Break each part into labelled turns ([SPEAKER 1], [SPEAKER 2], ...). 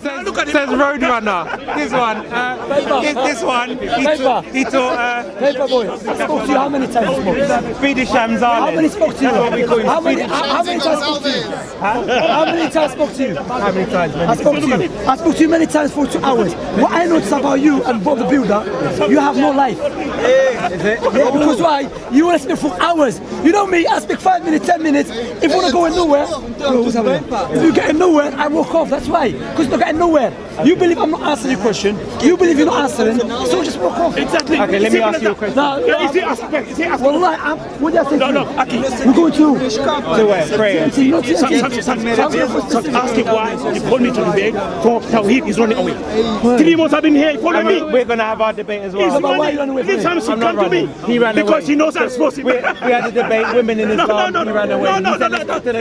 [SPEAKER 1] Look at it. Says Roadrunner. This one. This one. He taught.
[SPEAKER 2] Paperboy. I spoke to you how many times?
[SPEAKER 1] SPEEDY SHAMSI.
[SPEAKER 2] How many spoke to you? How many times spoke to you? How many times spoke to you?
[SPEAKER 1] How many times?
[SPEAKER 2] I spoke to you. I spoke to you many times for 2 hours. What I noticed about you and Bob the Builder, you have no life.
[SPEAKER 1] Is it?
[SPEAKER 2] Yeah, because why? You want to speak for hours. You know me, I speak 5 minutes, 10 minutes. If you want to go nowhere, if you get nowhere, I walk off. That's why. Because you're getting nowhere. You believe I'm not answering your question. You believe you're not answering. So just walk off.
[SPEAKER 3] Exactly.
[SPEAKER 1] Okay, let me ask you a question.
[SPEAKER 3] Is he asking?
[SPEAKER 2] Wallah, what do you think?
[SPEAKER 3] No, Aki.
[SPEAKER 2] We're going to
[SPEAKER 1] where? Prayer.
[SPEAKER 3] Ask him why he called me to the debate for Tawheed. He's running away. 3 months I've been here. He followed me.
[SPEAKER 1] We're going to have our debate as well.
[SPEAKER 3] He's running. Leave Shamsi come to me.
[SPEAKER 1] He ran away.
[SPEAKER 3] Because he knows I'm supposed to.
[SPEAKER 1] We had a debate, women in Islam, he ran away.
[SPEAKER 3] No.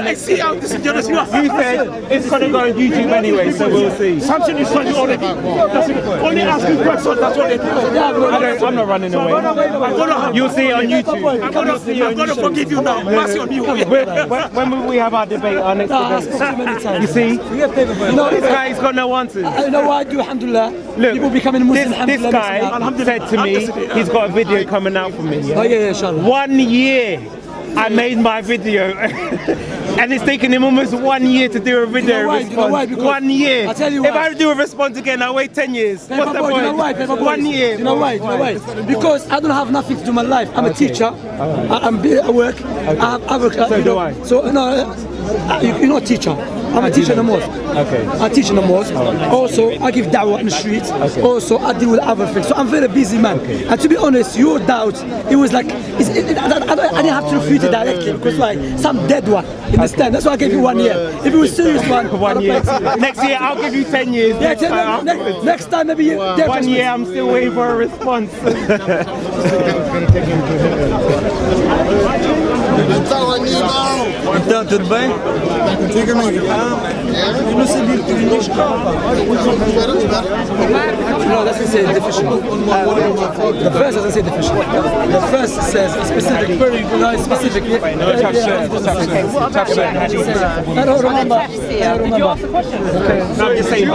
[SPEAKER 3] I see how this is jealous you are.
[SPEAKER 1] You said it's going to go on YouTube anyway, so we'll see.
[SPEAKER 3] Samson is running already. Only asking questions, that's what they do.
[SPEAKER 1] I'm not running away. You'll see it on YouTube.
[SPEAKER 3] I'm going to forgive you now. Mercy on you.
[SPEAKER 1] When will we have our debate, our next debate? You see? This guy's got no answers.
[SPEAKER 2] You know what I do, alhamdulillah?
[SPEAKER 1] Look,
[SPEAKER 2] people becoming Muslim,
[SPEAKER 1] this guy said to me, he's got a video coming out for me. Yeah, inshallah. 1 year I made my video. And it's taken him almost 1 year to do a video response. 1 year.
[SPEAKER 2] I tell you
[SPEAKER 1] if
[SPEAKER 2] why.
[SPEAKER 1] I do a response again, I'll wait 10 years. What's the point?
[SPEAKER 2] You know why?
[SPEAKER 1] 1 year.
[SPEAKER 2] You know why? Because I don't have nothing to do in my life. I'm a teacher. I work. I work.
[SPEAKER 1] So do I.
[SPEAKER 2] So no, you're not a teacher. I'm a teacher in the mosque.
[SPEAKER 1] Okay.
[SPEAKER 2] I teach in the mosque. Also, I give da'wah in the streets. Also, I deal with other things. So I'm a very busy man. And to be honest, your doubt, it was like, I didn't have to refute it directly because like some dead one. Understand? That's why I gave you 1 year. If it was serious one,
[SPEAKER 1] 1 year. Next year, I'll give you 10 years.
[SPEAKER 2] Yeah, next time maybe.
[SPEAKER 1] 1 year, I'm still waiting for a response.
[SPEAKER 4] Então, tudo bem? Contigo, amigo? Eu não sabia que tinha
[SPEAKER 2] No, that's going to say deficient. The first doesn't say deficient. The first says specific, very specific.
[SPEAKER 5] I don't remember. Did you ask the question?
[SPEAKER 1] No, I'm just saying.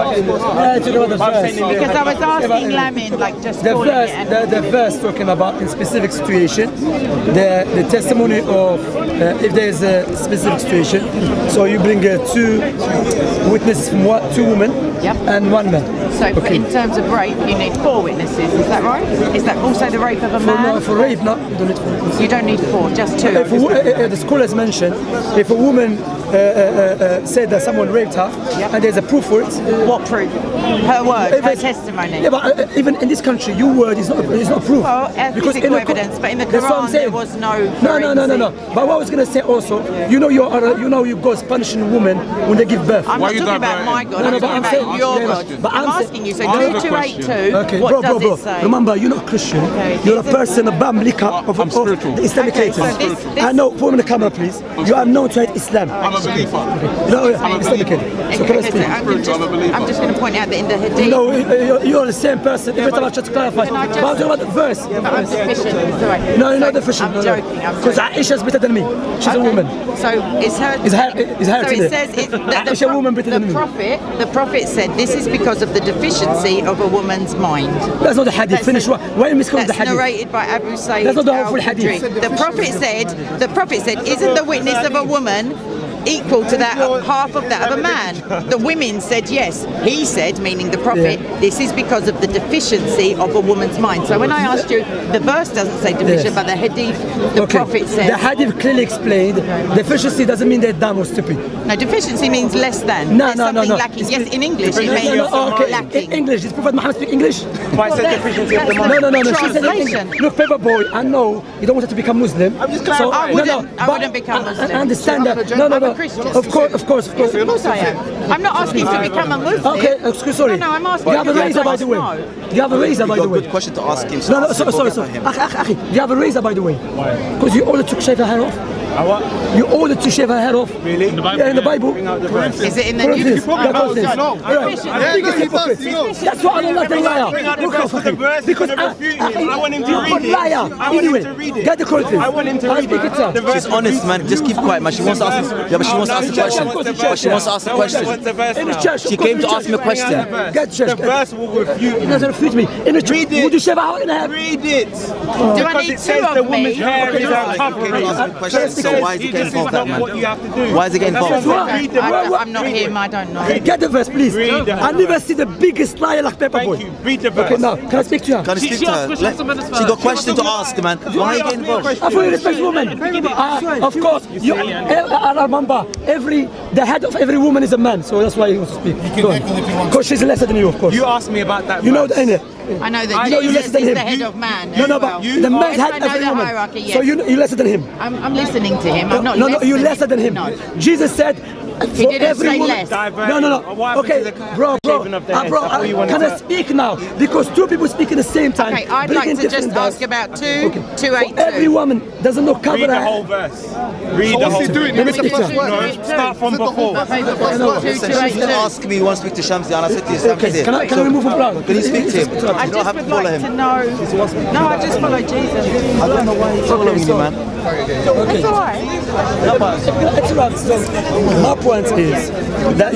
[SPEAKER 5] Because I was asking Lamin, like just
[SPEAKER 2] the verse talking about in specific situation, the testimony of if there is a specific situation. So you bring 2 witnesses from two women and 1 man.
[SPEAKER 5] So in terms of rape, you need 4 witnesses. Is that right? Is that also the rape of a man?
[SPEAKER 2] For rape, no, you don't need 4 witnesses.
[SPEAKER 5] You don't need 4, just 2.
[SPEAKER 2] The scholars mentioned if a woman said that someone raped her and there's a proof for it.
[SPEAKER 5] What proof? Her word, her testimony.
[SPEAKER 2] Yeah, but even in this country, your word is not proof.
[SPEAKER 5] Well, physical evidence, but in the Quran there was no.
[SPEAKER 2] No. But what I was going to say also, you know God's punishing women when they give birth.
[SPEAKER 5] I'm not talking about my God. I'm talking about your God. But I'm asking you. So 2282.
[SPEAKER 2] Okay,
[SPEAKER 5] what
[SPEAKER 2] bro.
[SPEAKER 5] does it say?
[SPEAKER 2] Remember, you're not Christian. You're a person, a bamlika of the Islamic haters. I know. Put on the camera, please. You are known to hate Islam.
[SPEAKER 4] I'm a believer.
[SPEAKER 2] No, Islamic hater. So can I speak?
[SPEAKER 5] I'm just going to point out that in the Hadith.
[SPEAKER 2] No, you're the same person. Every time I try to clarify. But I'm talking about the verse.
[SPEAKER 5] I'm deficient. Sorry.
[SPEAKER 2] No, you're not deficient.
[SPEAKER 5] I'm joking.
[SPEAKER 2] Because Aisha's better than me. She's a woman.
[SPEAKER 5] So it's her.
[SPEAKER 2] It's her
[SPEAKER 5] So it says
[SPEAKER 2] Aisha woman better than me.
[SPEAKER 5] The prophet said this is because of the deficiency of a woman's mind.
[SPEAKER 2] That's not the hadith. Finish what? Why are you misquoting the
[SPEAKER 5] That's
[SPEAKER 2] hadith?
[SPEAKER 5] narrated by Abu Sayyid.
[SPEAKER 2] That's not the whole hadith.
[SPEAKER 5] The prophet said, isn't the witness of a woman equal to that half of that of a man? The women said yes. He said, meaning the prophet, this is because of the deficiency of a woman's mind. So when I asked you, the verse doesn't say deficient, but the hadith, the prophet said.
[SPEAKER 2] The hadith clearly explained deficiency doesn't mean they're dumb or stupid.
[SPEAKER 5] No, deficiency means less than. There's something lacking. Yes, in English it means lacking.
[SPEAKER 2] English. Does Prophet Muhammad speak English?
[SPEAKER 1] Why said deficiency of the mind?
[SPEAKER 2] No. She said English. Look, Paperboy, I know you don't want her to become Muslim.
[SPEAKER 4] I'm just clarifying.
[SPEAKER 5] I wouldn't become Muslim.
[SPEAKER 2] I understand that.
[SPEAKER 5] I'm a Christian.
[SPEAKER 2] Of course.
[SPEAKER 5] Yes, of course I am. I'm not asking to become a Muslim.
[SPEAKER 2] Okay, sorry.
[SPEAKER 5] No, I'm asking.
[SPEAKER 2] You have a razor, by the way. You have a razor, by the way.
[SPEAKER 4] Good question to ask him.
[SPEAKER 2] No, sorry. Do you have a razor, by the way? Why? Because you only took shave your hair off. You ordered to shave her head off.
[SPEAKER 1] Really?
[SPEAKER 2] Yeah, in the Bible.
[SPEAKER 5] Is it in the New
[SPEAKER 2] That's what I don't like the liar. Look how fucking. Because
[SPEAKER 1] I want him to read it.
[SPEAKER 2] liar. Anyway, get the Corinthians.
[SPEAKER 1] I want him to read it.
[SPEAKER 6] She's honest, man. Just keep quiet, man. She wants to ask. Yeah, but she wants to ask a question. But she wants to ask a question.
[SPEAKER 2] In the church.
[SPEAKER 6] She came to ask me a question.
[SPEAKER 2] Get church.
[SPEAKER 1] The verse will refute.
[SPEAKER 2] It doesn't refute me. In the church. Would you shave her in the head?
[SPEAKER 1] Read it.
[SPEAKER 5] Do I
[SPEAKER 1] Because
[SPEAKER 5] need
[SPEAKER 1] it says
[SPEAKER 5] two
[SPEAKER 1] the
[SPEAKER 5] of
[SPEAKER 1] woman's
[SPEAKER 5] me?
[SPEAKER 1] hair is a covering.
[SPEAKER 6] So why is he getting involved, that man?
[SPEAKER 1] What you have to do.
[SPEAKER 6] Why is he getting involved?
[SPEAKER 1] Read the verse.
[SPEAKER 5] I'm not him, I don't know.
[SPEAKER 2] Get the verse, please.
[SPEAKER 1] Read the
[SPEAKER 2] I never see the biggest liar like Paperboy.
[SPEAKER 1] Thank you. Read the verse.
[SPEAKER 2] Okay, now, can I speak to her?
[SPEAKER 6] Can I speak to her? She got a question to ask, man. Why are you getting involved?
[SPEAKER 2] I fully respect women. Of course, I remember the head of every woman is a man, so that's why he wants to speak. Because she's lesser than you, of course.
[SPEAKER 1] You asked me about that.
[SPEAKER 2] You know that, innit?
[SPEAKER 5] I know that
[SPEAKER 2] You
[SPEAKER 5] Jesus
[SPEAKER 2] lesser
[SPEAKER 5] is
[SPEAKER 2] than
[SPEAKER 5] the
[SPEAKER 2] him.
[SPEAKER 5] head of man.
[SPEAKER 2] No, but the man's
[SPEAKER 5] Yes,
[SPEAKER 2] head
[SPEAKER 5] I know
[SPEAKER 2] every
[SPEAKER 5] the
[SPEAKER 2] woman.
[SPEAKER 5] hierarchy, yes.
[SPEAKER 2] So you're lesser than him.
[SPEAKER 5] I'm listening to him. I'm not
[SPEAKER 2] No,
[SPEAKER 5] less
[SPEAKER 2] you're
[SPEAKER 5] than
[SPEAKER 2] lesser than him.
[SPEAKER 5] No.
[SPEAKER 2] Jesus said,
[SPEAKER 5] He
[SPEAKER 2] for
[SPEAKER 5] didn't
[SPEAKER 2] every
[SPEAKER 5] say
[SPEAKER 2] woman.
[SPEAKER 5] less.
[SPEAKER 2] No. Okay, bro. Can I speak now? Because two people speak at the same time.
[SPEAKER 5] Okay, I'd like to just ask about 282.
[SPEAKER 2] Every woman doesn't know cover
[SPEAKER 1] Read the
[SPEAKER 2] her.
[SPEAKER 1] whole verse. Read the whole verse.
[SPEAKER 2] Let me speak to her.
[SPEAKER 1] No, start from before.
[SPEAKER 6] Listen, she's going to ask me, you want to speak to Shamsi, and I said to you, Shamsi here.
[SPEAKER 2] Can we move from around?
[SPEAKER 6] Can you speak to him?
[SPEAKER 5] I
[SPEAKER 6] You don't
[SPEAKER 5] just
[SPEAKER 6] have to
[SPEAKER 5] would
[SPEAKER 6] follow
[SPEAKER 5] like
[SPEAKER 6] him.
[SPEAKER 5] to know. No, I just follow Jesus.
[SPEAKER 6] I don't know why he's following you, man.
[SPEAKER 5] It's alright.
[SPEAKER 2] It's around. So my point is that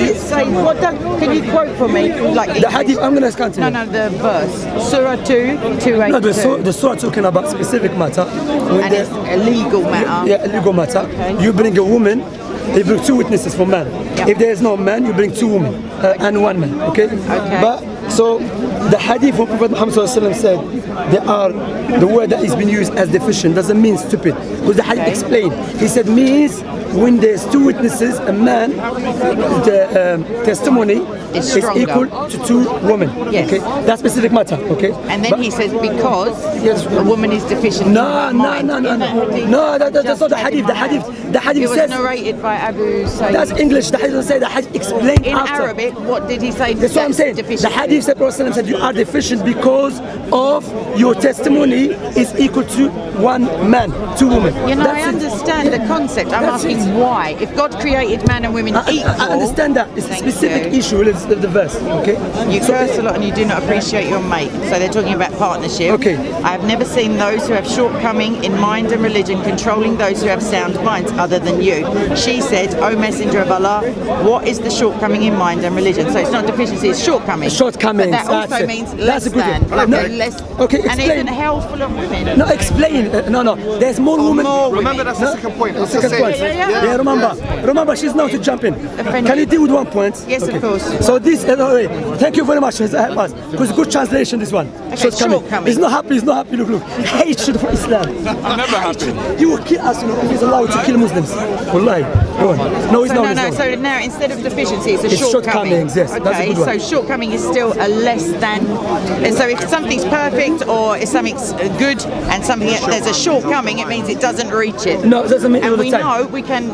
[SPEAKER 5] Can you quote for me? Like
[SPEAKER 2] the hadith. I'm going to continue.
[SPEAKER 5] No, the verse. Surah 2:282.
[SPEAKER 2] No, the surah talking about specific matter.
[SPEAKER 5] And it's a legal matter.
[SPEAKER 2] Yeah, legal matter.
[SPEAKER 5] Okay.
[SPEAKER 2] You bring a woman, you bring two witnesses for man.
[SPEAKER 5] Yeah.
[SPEAKER 2] If there is no man, you bring two women and one man. Okay? But so the hadith of Prophet Muhammad ﷺ said the word that is being used as deficient doesn't mean stupid. Because the hadith explained. He said means when there's two witnesses, a man, the testimony is equal to two women.
[SPEAKER 5] Yes.
[SPEAKER 2] Okay? That specific matter. Okay?
[SPEAKER 5] And then he says because
[SPEAKER 2] Yes.
[SPEAKER 5] a woman is deficient in her mind.
[SPEAKER 2] No, that's not the hadith. The hadith
[SPEAKER 5] It was
[SPEAKER 2] says
[SPEAKER 5] narrated by Abu Sayyid.
[SPEAKER 2] that's English. The hadith doesn't say. The hadith explained
[SPEAKER 5] In
[SPEAKER 2] after.
[SPEAKER 5] Arabic, what did he say?
[SPEAKER 2] That's what I'm saying.
[SPEAKER 5] Deficient?
[SPEAKER 2] The hadith said, Prophet said you are deficient because of your testimony is equal to one man, two women.
[SPEAKER 5] You know,
[SPEAKER 2] That's
[SPEAKER 5] I
[SPEAKER 2] it.
[SPEAKER 5] understand the concept. I'm
[SPEAKER 2] That's
[SPEAKER 5] asking
[SPEAKER 2] it.
[SPEAKER 5] why. If God created man and women equal,
[SPEAKER 2] I understand that. It's a
[SPEAKER 5] Thank
[SPEAKER 2] specific
[SPEAKER 5] you.
[SPEAKER 2] issue of the verse. Okay.
[SPEAKER 5] You curse a lot and you do not appreciate your mate. So they're talking about partnership.
[SPEAKER 2] Okay.
[SPEAKER 5] I have never seen those who have shortcoming in mind and religion controlling those who have sound minds other than you. She said, O Messenger of Allah, what is the shortcoming in mind and religion? So it's not deficiency, it's shortcoming.
[SPEAKER 2] Shortcomings,
[SPEAKER 5] But that also
[SPEAKER 2] that's it.
[SPEAKER 5] means
[SPEAKER 2] That's
[SPEAKER 5] less
[SPEAKER 2] a good
[SPEAKER 5] than.
[SPEAKER 2] one. No,
[SPEAKER 5] less.
[SPEAKER 2] okay,
[SPEAKER 5] And
[SPEAKER 2] explain.
[SPEAKER 5] isn't hell full of women?
[SPEAKER 2] No, explain. No. There's more women.
[SPEAKER 4] Remember, that's the second point. That's the
[SPEAKER 2] Second point.
[SPEAKER 4] same.
[SPEAKER 5] Yeah.
[SPEAKER 2] Remember, she's now to jump in. Can you deal with one point?
[SPEAKER 5] Yes, of course.
[SPEAKER 2] So this, thank you very much. Because good translation, this one.
[SPEAKER 5] shortcoming.
[SPEAKER 2] He's not happy. Look. Hatred for Islam.
[SPEAKER 4] I'm never happy.
[SPEAKER 2] He will kill us, if he's allowed to kill Muslims. Wallahi. Go on. No, he's not.
[SPEAKER 5] No. So now instead of deficiency, it's a
[SPEAKER 2] It's
[SPEAKER 5] shortcoming.
[SPEAKER 2] shortcomings, yes.
[SPEAKER 5] Okay,
[SPEAKER 2] That's a good one.
[SPEAKER 5] so shortcoming is still a less than. And so if something's perfect or if something's good and there's a shortcoming, it means it doesn't reach it.
[SPEAKER 2] No, it doesn't mean all
[SPEAKER 5] And
[SPEAKER 2] the
[SPEAKER 5] we
[SPEAKER 2] time.
[SPEAKER 5] know we can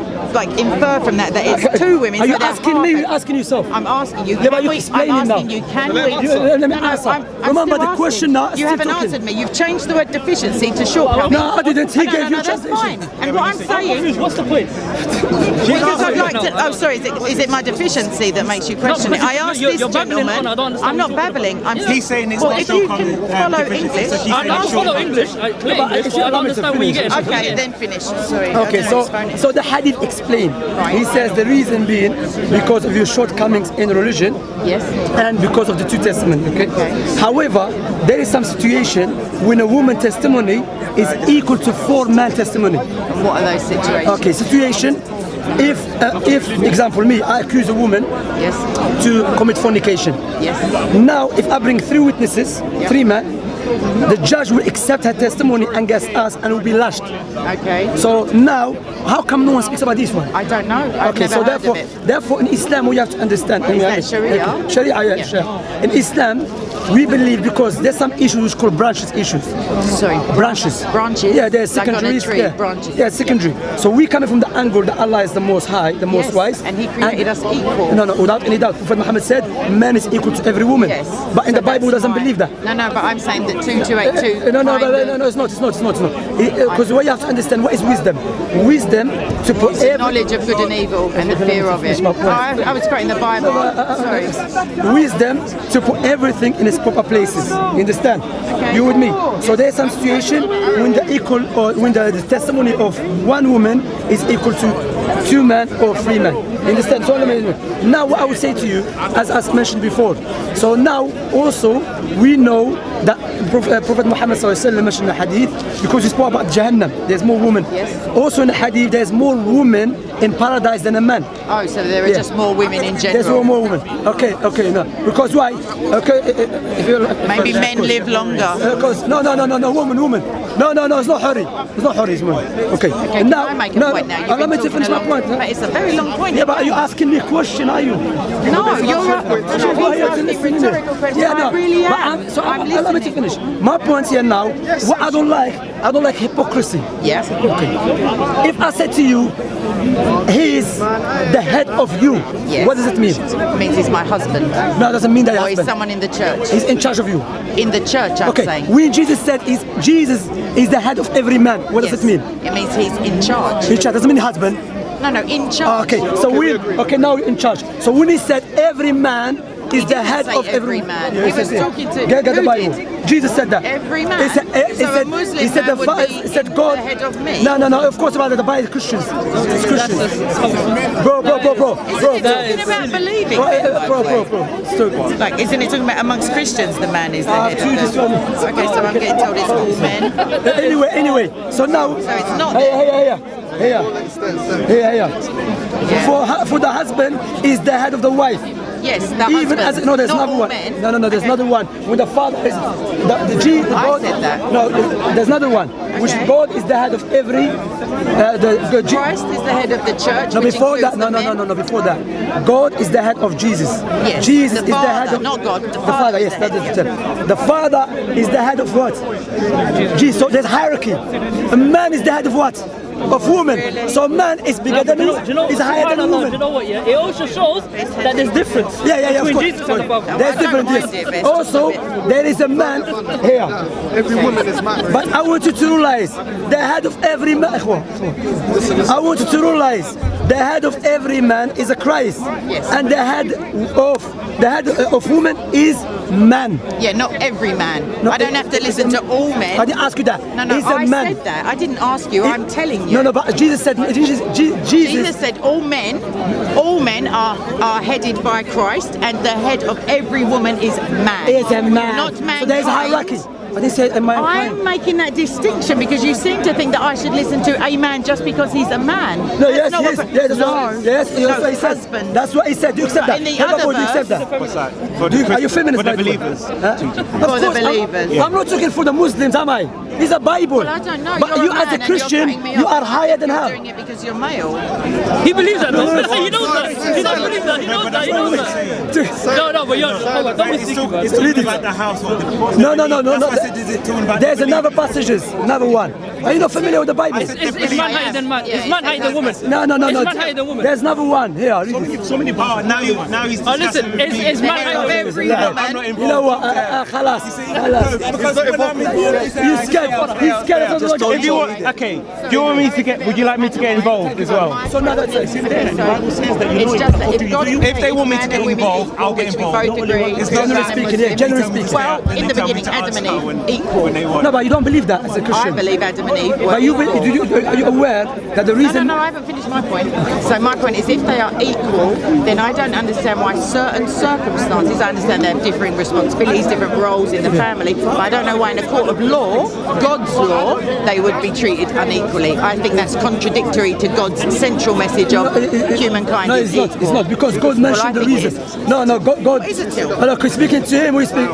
[SPEAKER 5] infer from that it's two women.
[SPEAKER 2] Are
[SPEAKER 5] so
[SPEAKER 2] you
[SPEAKER 5] they're
[SPEAKER 2] asking me?
[SPEAKER 5] half-
[SPEAKER 2] You're asking yourself.
[SPEAKER 5] I'm asking you.
[SPEAKER 2] Yeah, but
[SPEAKER 5] Can
[SPEAKER 2] you're
[SPEAKER 5] we, I'm
[SPEAKER 2] explaining now.
[SPEAKER 5] asking you. Can we?
[SPEAKER 2] Let me
[SPEAKER 5] No,
[SPEAKER 2] answer.
[SPEAKER 5] I'm
[SPEAKER 2] Remember
[SPEAKER 5] still
[SPEAKER 2] the question now.
[SPEAKER 5] asking. You haven't answered me. You've changed the word deficiency to shortcoming.
[SPEAKER 2] No, I didn't. He gave you
[SPEAKER 5] that's
[SPEAKER 2] translation.
[SPEAKER 5] fine. And what I'm saying.
[SPEAKER 3] What's the point?
[SPEAKER 5] Because I'd like to. Oh, sorry. Is it my deficiency that makes you question it? I asked this
[SPEAKER 3] you're babbling
[SPEAKER 5] gentleman.
[SPEAKER 3] on, I don't understand
[SPEAKER 5] I'm not
[SPEAKER 3] what you're talking
[SPEAKER 5] babbling. I'm
[SPEAKER 1] He's saying it's
[SPEAKER 5] well,
[SPEAKER 1] not
[SPEAKER 5] if you
[SPEAKER 1] shortcoming,
[SPEAKER 5] can follow
[SPEAKER 1] deficiency,
[SPEAKER 5] English.
[SPEAKER 1] so she's
[SPEAKER 3] I don't follow English. I clear English, but I don't understand where you get it.
[SPEAKER 5] Okay, then finish. Sorry. I
[SPEAKER 2] Okay,
[SPEAKER 5] don't know his phone is.
[SPEAKER 2] so the hadith explained. He says the reason being because of your shortcomings in religion
[SPEAKER 5] Yes.
[SPEAKER 2] and because of the two testaments. Okay. However, there is some situation when a woman testimony is equal to four man testimony.
[SPEAKER 5] And what are those situations?
[SPEAKER 2] Okay, situation. If example me, I accuse a woman
[SPEAKER 5] Yes.
[SPEAKER 2] to commit fornication.
[SPEAKER 5] Yes.
[SPEAKER 2] Now, if I bring three witnesses, three men, the judge will accept her testimony against us and will be lashed.
[SPEAKER 5] Okay.
[SPEAKER 2] So now, how come no one speaks about this one?
[SPEAKER 5] I don't know. I've
[SPEAKER 2] Okay,
[SPEAKER 5] never
[SPEAKER 2] so
[SPEAKER 5] heard
[SPEAKER 2] therefore, in Islam, we have to understand.
[SPEAKER 5] Is that Sharia?
[SPEAKER 2] Sharia, yeah. Sharia. In Islam, we believe because there's some issues which called branches issues.
[SPEAKER 5] Sorry.
[SPEAKER 2] Branches.
[SPEAKER 5] Branches?
[SPEAKER 2] Yeah, there's
[SPEAKER 5] Like on a
[SPEAKER 2] secondary.
[SPEAKER 5] tree,
[SPEAKER 2] Yeah.
[SPEAKER 5] branches.
[SPEAKER 2] Yeah, secondary. So we coming from the angle that Allah is the most high, the most
[SPEAKER 5] Yes,
[SPEAKER 2] wise.
[SPEAKER 5] and He created us equal.
[SPEAKER 2] No, without any doubt. Prophet Muhammad said, man is equal to every woman.
[SPEAKER 5] Yes.
[SPEAKER 2] But in
[SPEAKER 5] So
[SPEAKER 2] the Bible,
[SPEAKER 5] that's
[SPEAKER 2] doesn't
[SPEAKER 5] fine.
[SPEAKER 2] believe that.
[SPEAKER 5] No, but I'm saying that 2282.
[SPEAKER 2] No, it's not. Because what you have to understand, what is wisdom? Wisdom to put
[SPEAKER 5] It's the knowledge of good and evil and the fear of it. I was quoting the Bible. Sorry.
[SPEAKER 2] Wisdom to put everything in its proper places. You understand?
[SPEAKER 5] Okay.
[SPEAKER 2] You with me? So there's some situation when the equal or when the testimony of one woman is equal to 2 men or 3 men. You understand? So now what I would say to you, as mentioned before. So now also we know that Prophet Muhammad mentioned in the hadith, because he spoke about Jahannam, there's more women.
[SPEAKER 5] Yes.
[SPEAKER 2] Also in the hadith, there's more women in paradise than a man.
[SPEAKER 5] Oh, so there are just more women in general.
[SPEAKER 2] There's more women. Okay, no. Because why? Okay,
[SPEAKER 5] maybe men live longer.
[SPEAKER 2] Because no, woman. No, it's not hurry. It's woman. Okay.
[SPEAKER 5] Okay, now, can I make a point now?
[SPEAKER 2] Allow me to finish my point.
[SPEAKER 5] But it's a very long point.
[SPEAKER 2] Yeah, but are you asking me a question, are you?
[SPEAKER 5] No, you're rhetorical question.
[SPEAKER 2] Yeah, no.
[SPEAKER 5] I really am.
[SPEAKER 2] Allow me to finish. My point here now, what I don't like hypocrisy.
[SPEAKER 5] Yeah.
[SPEAKER 2] Okay. If I said to you, he is the head of you,
[SPEAKER 5] yes.
[SPEAKER 2] What does it mean?
[SPEAKER 5] It means he's my husband.
[SPEAKER 2] No, it doesn't mean that your
[SPEAKER 5] Or he's
[SPEAKER 2] husband.
[SPEAKER 5] someone in the church.
[SPEAKER 2] He's in charge of you.
[SPEAKER 5] In the church, I'm saying.
[SPEAKER 2] When Jesus said Jesus is the head of every man, what does it mean?
[SPEAKER 5] It means he's in charge.
[SPEAKER 2] In charge doesn't mean husband.
[SPEAKER 5] No, in charge.
[SPEAKER 2] Okay, so now in charge. So when he said every man is the head of every
[SPEAKER 5] man.
[SPEAKER 2] Yeah,
[SPEAKER 5] he was talking to
[SPEAKER 2] get the Bible. Jesus said that.
[SPEAKER 5] Every man.
[SPEAKER 2] He said,
[SPEAKER 5] a Muslim man would be
[SPEAKER 2] he said God.
[SPEAKER 5] The head of me.
[SPEAKER 2] No. Of course, about the Bible is Christians. It's Christians. Bro.
[SPEAKER 5] Isn't it talking about believing?
[SPEAKER 2] Bro.
[SPEAKER 5] Like, isn't it talking about amongst Christians the man is the head? Okay, so I'm getting told it's all men.
[SPEAKER 2] Anyway. So now.
[SPEAKER 5] So it's not.
[SPEAKER 2] Here. For the husband is the head of the wife.
[SPEAKER 5] Yes, the
[SPEAKER 2] even
[SPEAKER 5] husband.
[SPEAKER 2] as no, there's
[SPEAKER 5] not
[SPEAKER 2] another one.
[SPEAKER 5] Men.
[SPEAKER 2] No, there's another one. When the father is the God,
[SPEAKER 5] said that.
[SPEAKER 2] No, there's another one. Which God is the head of every.
[SPEAKER 5] Christ is the head of the church.
[SPEAKER 2] No, before that.
[SPEAKER 5] No.
[SPEAKER 2] Before that, God is the head of Jesus.
[SPEAKER 5] Yes,
[SPEAKER 2] Jesus
[SPEAKER 5] the
[SPEAKER 2] is
[SPEAKER 5] Father,
[SPEAKER 2] the head of
[SPEAKER 5] not God. The
[SPEAKER 2] Father. Yes, that is it. The Father is the head of what? Jesus. So there's hierarchy. A man is the head of what? Of woman.
[SPEAKER 5] Really?
[SPEAKER 2] So man is bigger than woman. Is higher than woman.
[SPEAKER 7] You know what? Yeah, it also shows that there's difference.
[SPEAKER 2] Yeah, of
[SPEAKER 7] between
[SPEAKER 2] course.
[SPEAKER 7] Jesus and the Father.
[SPEAKER 2] There's difference. Yes. Also, there is a man here.
[SPEAKER 4] Every woman is man.
[SPEAKER 2] But I want you to realize the head of every man. I want you to realize the head of every man is a Christ, and the head of woman is man.
[SPEAKER 5] Yeah, not every man.
[SPEAKER 2] No,
[SPEAKER 5] I don't have to listen to all men.
[SPEAKER 2] I didn't ask you that.
[SPEAKER 5] No,
[SPEAKER 2] He's
[SPEAKER 5] I
[SPEAKER 2] a man.
[SPEAKER 5] said that. I didn't ask you. I'm telling you.
[SPEAKER 2] No, but Jesus said
[SPEAKER 5] Jesus said all men are headed by Christ, and the head of every woman is man.
[SPEAKER 2] is a man.
[SPEAKER 5] Not mankind.
[SPEAKER 2] So there's hierarchy. I didn't say mankind.
[SPEAKER 5] I'm making that distinction because you seem to think that I should listen to a man just because he's a man.
[SPEAKER 2] No,
[SPEAKER 5] That's not what
[SPEAKER 2] he said.
[SPEAKER 5] husband.
[SPEAKER 2] That's what he said. Do you accept that?
[SPEAKER 5] In the other
[SPEAKER 2] do you accept
[SPEAKER 5] verse-
[SPEAKER 2] that?
[SPEAKER 1] What's that?
[SPEAKER 2] Are you feminist?
[SPEAKER 1] For the believers.
[SPEAKER 5] For the believers.
[SPEAKER 2] I'm not talking for the Muslims, am I? It's a Bible.
[SPEAKER 5] Well, I don't know.
[SPEAKER 2] But
[SPEAKER 5] You're
[SPEAKER 2] you
[SPEAKER 5] a
[SPEAKER 2] as
[SPEAKER 5] man
[SPEAKER 2] a Christian,
[SPEAKER 5] and you're
[SPEAKER 2] you
[SPEAKER 5] cutting me
[SPEAKER 2] are
[SPEAKER 5] off.
[SPEAKER 2] higher than
[SPEAKER 5] You're
[SPEAKER 2] her.
[SPEAKER 5] doing it because you're male.
[SPEAKER 7] He believes that, though. He knows that. He doesn't believe that. He knows that. He knows that. No, but you're. Don't be sick about it.
[SPEAKER 1] It's talking about the household.
[SPEAKER 2] No.
[SPEAKER 1] That's why I said, is it talking about
[SPEAKER 2] There's
[SPEAKER 1] the
[SPEAKER 2] another passages, another one. Are you not familiar with the Bible?
[SPEAKER 7] It's man higher than man. It's man higher than woman.
[SPEAKER 2] No.
[SPEAKER 7] It's man higher than woman.
[SPEAKER 2] There's another one. Here, read it.
[SPEAKER 1] so many bars. Now he's
[SPEAKER 7] Oh, listen. It's man higher than woman.
[SPEAKER 5] Every
[SPEAKER 2] Yeah.
[SPEAKER 5] woman.
[SPEAKER 2] You know what? Khalas. He's scared. He's scared of the
[SPEAKER 1] If you want, okay, do you want me to get? Would you like me to get involved as well?
[SPEAKER 2] So now that's it.
[SPEAKER 5] It's just that if God
[SPEAKER 1] If they want me to
[SPEAKER 5] created
[SPEAKER 1] get
[SPEAKER 5] man and women
[SPEAKER 1] involved, I'll
[SPEAKER 5] equal,
[SPEAKER 1] get
[SPEAKER 5] which we
[SPEAKER 1] involved.
[SPEAKER 5] both agree,
[SPEAKER 2] It's
[SPEAKER 5] is
[SPEAKER 2] generally
[SPEAKER 5] man and
[SPEAKER 2] speaking, yeah,
[SPEAKER 5] Muslim.
[SPEAKER 2] generally speaking.
[SPEAKER 5] Well, in the beginning, Adam and Eve equal.
[SPEAKER 2] No, but you don't believe that as a
[SPEAKER 5] I
[SPEAKER 2] Christian.
[SPEAKER 5] believe Adam and Eve were
[SPEAKER 2] But you,
[SPEAKER 5] equal.
[SPEAKER 2] are you aware that the reason?
[SPEAKER 5] No, I haven't finished my point. So my point is if they are equal, then I don't understand why certain circumstances, I understand they have differing responsibilities, different roles in the family, but I don't know why in a court of law, God's law, they would be treated unequally. I think that's contradictory to God's central message of humankind
[SPEAKER 2] No,
[SPEAKER 5] is
[SPEAKER 2] it's not.
[SPEAKER 5] equal.
[SPEAKER 2] It's not because God mentioned the
[SPEAKER 5] I think it
[SPEAKER 2] reason. No, God.
[SPEAKER 5] What is it till?
[SPEAKER 2] Look, we're speaking to him. We speak.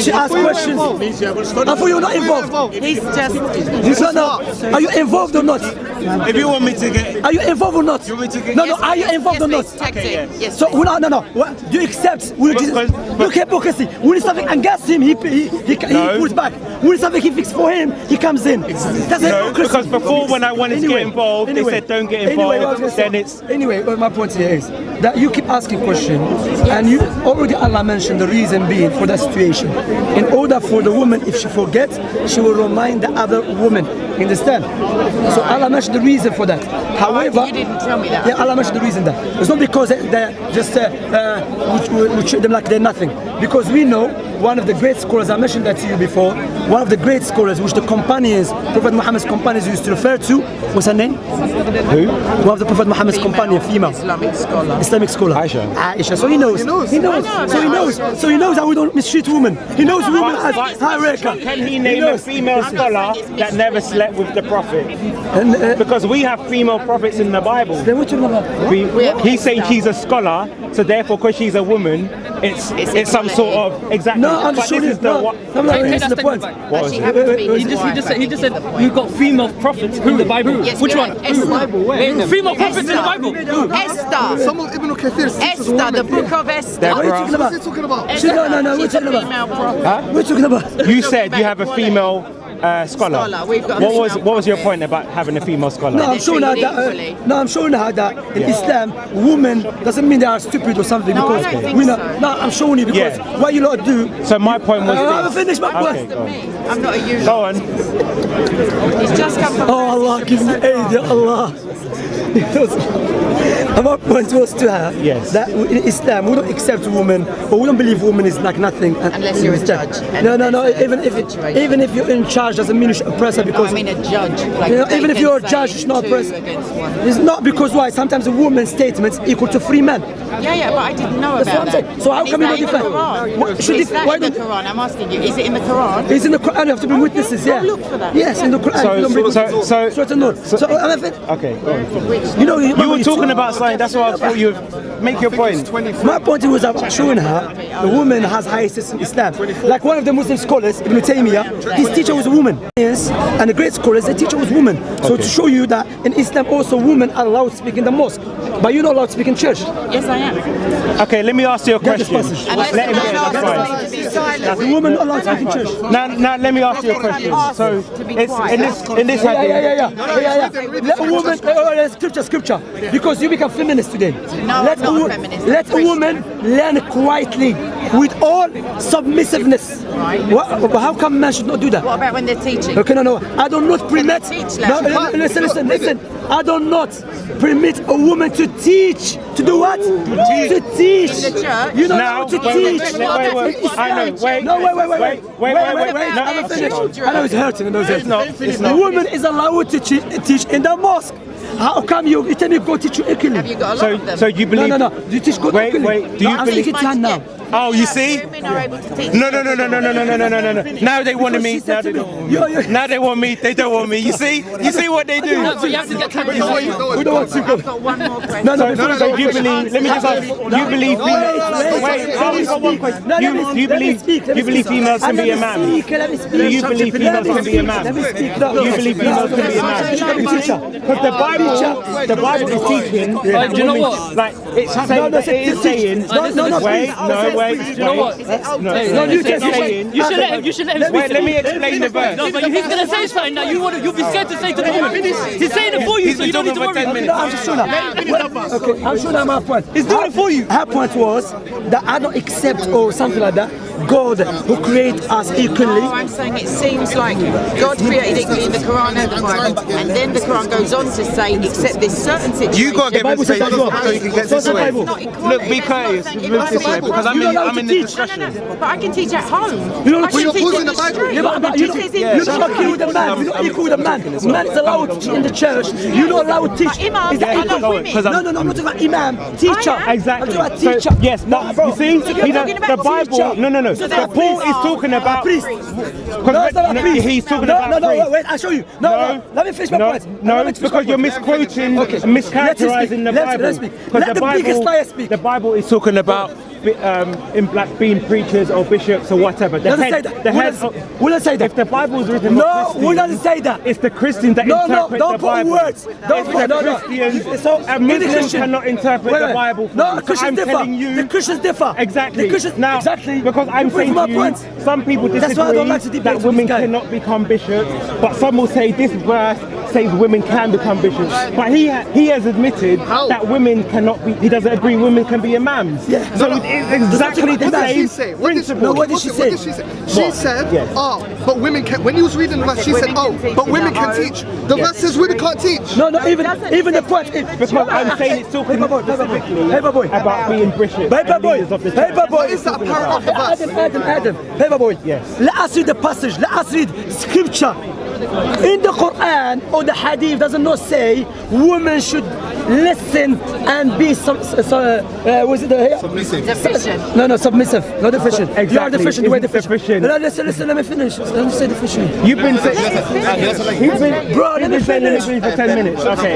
[SPEAKER 2] She asked questions. I thought you were not involved.
[SPEAKER 5] He's just...
[SPEAKER 2] He's no. Are you involved or not?
[SPEAKER 1] If you want me to get...
[SPEAKER 2] Are you involved or not?
[SPEAKER 1] You want me to get...
[SPEAKER 2] No, are you involved or not?
[SPEAKER 5] Yes,
[SPEAKER 2] So, no. What, do you accept? Look, hypocrisy. When it's something against him, he pulls back. When it's something he fixes for him, he comes in. That's hypocrisy.
[SPEAKER 1] Because before, when I wanted to get involved, they said don't get involved.
[SPEAKER 2] Anyway, my point here is that you keep asking questions, and you already Allah mentioned the reason being for that situation. In order for the woman, if she forgets, she will remind the other woman. You understand? So Allah mentioned the reason for that. However,
[SPEAKER 5] you didn't tell me that.
[SPEAKER 2] Yeah, Allah mentioned the reason that it's not because they're just we treat them like they're nothing. Because we know one of the great scholars, I mentioned that to you before, one of the great scholars which the companions, Prophet Muhammad's companions used to refer to, what's her name?
[SPEAKER 1] Who?
[SPEAKER 2] One of the Prophet Muhammad's companion, female. Islamic scholar. Aisha. So he knows. So he knows how we don't mistreat women. He knows women as high record.
[SPEAKER 1] Can he name a female scholar that never slept with the Prophet? Because we have female prophets in the Bible.
[SPEAKER 2] Then what you about?
[SPEAKER 1] He's saying she's a scholar, so therefore, because she's a woman, it's some sort of exactly.
[SPEAKER 2] No, I'm sure this is the point.
[SPEAKER 7] He just said we've got female prophets in the Bible.
[SPEAKER 5] Yes,
[SPEAKER 7] Which one? Female prophets in the Bible.
[SPEAKER 5] Esther.
[SPEAKER 4] Some of Ibn Kathir.
[SPEAKER 5] Esther, the book of Esther.
[SPEAKER 2] What are you talking about?
[SPEAKER 4] What's he talking about?
[SPEAKER 5] Esther,
[SPEAKER 2] No, we're
[SPEAKER 5] she's a
[SPEAKER 2] talking about.
[SPEAKER 5] female prophet.
[SPEAKER 2] What are you talking about?
[SPEAKER 1] You said you have a female scholar.
[SPEAKER 5] We've got
[SPEAKER 1] What was your point about having a female scholar?
[SPEAKER 2] No, I'm showing her that in Islam, women doesn't mean they are stupid or something.
[SPEAKER 5] No,
[SPEAKER 2] because
[SPEAKER 5] I don't think
[SPEAKER 2] we know.
[SPEAKER 5] so.
[SPEAKER 2] No, I'm showing you because what you lot do.
[SPEAKER 1] So my point was
[SPEAKER 2] I haven't finished my point.
[SPEAKER 1] Okay, go on.
[SPEAKER 5] I'm not a user.
[SPEAKER 1] Go on.
[SPEAKER 5] He's just come from.
[SPEAKER 2] Oh Allah, give me aid, Ya Allah. My point was to her that in Islam we don't accept women, or we don't believe women is like nothing.
[SPEAKER 5] Unless you're a judge.
[SPEAKER 2] No. Even if you're in charge doesn't mean you should oppress her because.
[SPEAKER 5] I mean a judge. Like
[SPEAKER 2] even if you're a judge, you should not oppress. It's not because why? Sometimes a woman's statement is equal to 3 men.
[SPEAKER 5] Yeah, but I didn't know
[SPEAKER 2] That's
[SPEAKER 5] about
[SPEAKER 2] what I'm saying. So how come you don't defend?
[SPEAKER 5] Is that in the Quran? I'm asking you. Is it in the Quran?
[SPEAKER 2] It's in the Quran. You have to bring witnesses. Yeah.
[SPEAKER 5] Look for that.
[SPEAKER 2] Yes, in the Quran.
[SPEAKER 1] Okay, go on.
[SPEAKER 2] You
[SPEAKER 1] were talking about something. That's why I thought you would make your point.
[SPEAKER 2] My point was about showing her the woman has high status in Islam. Like one of the Muslim scholars, Ibn Taymiyyah, his teacher was a woman. Yes, and the great scholars, their teacher was woman. So to show you that in Islam also women are allowed to speak in the mosque, but you're not allowed to speak in church.
[SPEAKER 5] Yes, I am.
[SPEAKER 1] Okay, let me ask you a question.
[SPEAKER 5] Unless the man asks me to be silent.
[SPEAKER 2] The woman not allowed to speak in church.
[SPEAKER 1] Now let me ask you a question. So it's in this
[SPEAKER 2] Yeah. Let a woman, scripture, because you become feminist today.
[SPEAKER 5] No, I'm not a feminist.
[SPEAKER 2] Let a woman learn quietly with all submissiveness.
[SPEAKER 5] Right.
[SPEAKER 2] How come men should not do that?
[SPEAKER 5] What about when they're teaching?
[SPEAKER 2] Okay, no. I do not permit.
[SPEAKER 5] teach
[SPEAKER 2] No, listen. I do not permit a woman to teach. To do what? To teach.
[SPEAKER 5] In the church?
[SPEAKER 2] You don't
[SPEAKER 1] Now,
[SPEAKER 2] know to
[SPEAKER 1] wait,
[SPEAKER 2] teach.
[SPEAKER 1] I know. Wait.
[SPEAKER 2] No, wait.
[SPEAKER 1] Wait.
[SPEAKER 2] I haven't finished. I know it's hurting. It's not. The woman is allowed to teach in the mosque. How come you tell me go teach you equally?
[SPEAKER 5] Have you got a lot of them?
[SPEAKER 1] So you believe?
[SPEAKER 2] No. You teach God equally.
[SPEAKER 1] Wait. Do you believe?
[SPEAKER 2] I'm saying now.
[SPEAKER 1] Oh, you see?
[SPEAKER 5] Women are able to teach.
[SPEAKER 1] No. Now they wanted me. Now they want me. They don't want me. You see? You see what they do?
[SPEAKER 7] No, but you have to get
[SPEAKER 2] We don't want to go.
[SPEAKER 5] I've got one more question.
[SPEAKER 2] No.
[SPEAKER 1] So you believe? Let me just ask. You believe females? Wait. I only got one question. You believe females can be a man? Do you believe females can be a man? Do you believe females can be a man? Because the Bible is teaching.
[SPEAKER 7] Do you know what?
[SPEAKER 1] Like it's saying. Wait.
[SPEAKER 7] You know what? You should let him speak.
[SPEAKER 1] Wait, let me explain the verse.
[SPEAKER 7] No, but he's gonna say something that you'll be scared to say to the woman. He's saying it for you, so you don't need to worry.
[SPEAKER 2] I'm just showing Okay, I'm showing my point.
[SPEAKER 7] He's doing it for you.
[SPEAKER 2] Her point was that I don't accept or something like that. God who created us equally.
[SPEAKER 5] No, I'm saying it seems like God created equally in the Quran and the Bible, and then the Quran goes on to say, except this certain situation.
[SPEAKER 1] You got to give him space so you can get this way.
[SPEAKER 5] Look,
[SPEAKER 1] be courteous. Look this way because I'm in the discussion.
[SPEAKER 5] No, but I can teach at home.
[SPEAKER 2] You don't
[SPEAKER 5] I can teach in the
[SPEAKER 2] Yeah,
[SPEAKER 5] street.
[SPEAKER 2] but you're not equal with a man. You're not equal with a man. Man is allowed to teach in the church. You're not allowed to teach.
[SPEAKER 5] But imams
[SPEAKER 2] Is that
[SPEAKER 5] are
[SPEAKER 2] equal?
[SPEAKER 5] not women.
[SPEAKER 2] No, I'm not talking about imam. Teacher.
[SPEAKER 1] Exactly.
[SPEAKER 2] I'm talking about teacher.
[SPEAKER 1] Yes, but you see, the Bible. No. The Paul is talking about
[SPEAKER 2] priest.
[SPEAKER 1] He's talking about priest.
[SPEAKER 2] Wait, I'll show you. No, let me finish my point.
[SPEAKER 1] No, because you're misquoting, mischaracterizing the Bible.
[SPEAKER 2] Let the biggest liar speak.
[SPEAKER 1] The Bible is talking about being preachers or bishops or whatever. The
[SPEAKER 2] Doesn't
[SPEAKER 1] head,
[SPEAKER 2] say that.
[SPEAKER 1] the head.
[SPEAKER 2] Will I say that?
[SPEAKER 1] If the Bible is written,
[SPEAKER 2] No, we doesn't say that.
[SPEAKER 1] It's the Christians that interpret
[SPEAKER 2] don't
[SPEAKER 1] the
[SPEAKER 2] put
[SPEAKER 1] Bible.
[SPEAKER 2] words. Don't
[SPEAKER 1] It's
[SPEAKER 2] put
[SPEAKER 1] the
[SPEAKER 2] no.
[SPEAKER 1] Christians.
[SPEAKER 2] So
[SPEAKER 1] A Muslim cannot interpret the Bible.
[SPEAKER 2] No,
[SPEAKER 1] me.
[SPEAKER 2] Christians
[SPEAKER 1] I'm
[SPEAKER 2] differ.
[SPEAKER 1] telling you,
[SPEAKER 2] The Christians differ.
[SPEAKER 1] Exactly.
[SPEAKER 2] The Christians,
[SPEAKER 1] now,
[SPEAKER 2] exactly.
[SPEAKER 1] because I'm saying to you, some people
[SPEAKER 2] That's why I
[SPEAKER 1] disagree
[SPEAKER 2] don't like to debate
[SPEAKER 1] that
[SPEAKER 2] with
[SPEAKER 1] women
[SPEAKER 2] this guy.
[SPEAKER 1] cannot become bishops, but some will say this verse says women can become bishops. But he has admitted that women cannot be. He doesn't agree women can be imams.
[SPEAKER 2] Yeah.
[SPEAKER 1] So it's exactly the same principle.
[SPEAKER 2] No, what did she say?
[SPEAKER 4] She said, oh, but women can. When he was reading the verse, she said, oh, but women can teach. The verse says women can't teach.
[SPEAKER 2] No, even the point.
[SPEAKER 1] Because I'm saying it's talking specifically
[SPEAKER 2] Paperboy.
[SPEAKER 1] about being bishops.
[SPEAKER 2] Paperboy.
[SPEAKER 4] Is that a part of the verse?
[SPEAKER 2] Adam. Paperboy.
[SPEAKER 1] Yes.
[SPEAKER 2] Let us read the passage. Let us read scripture. In the Quran or the Hadith does not say women should listen and be submissive. No, submissive, not deficient.
[SPEAKER 1] Exactly.
[SPEAKER 2] You are deficient. You are deficient.
[SPEAKER 1] Deficient.
[SPEAKER 2] No, listen. Let me finish. Let me say deficient.
[SPEAKER 1] You've been saying,
[SPEAKER 2] Bro, let me finish.
[SPEAKER 1] for 10 minutes. Okay.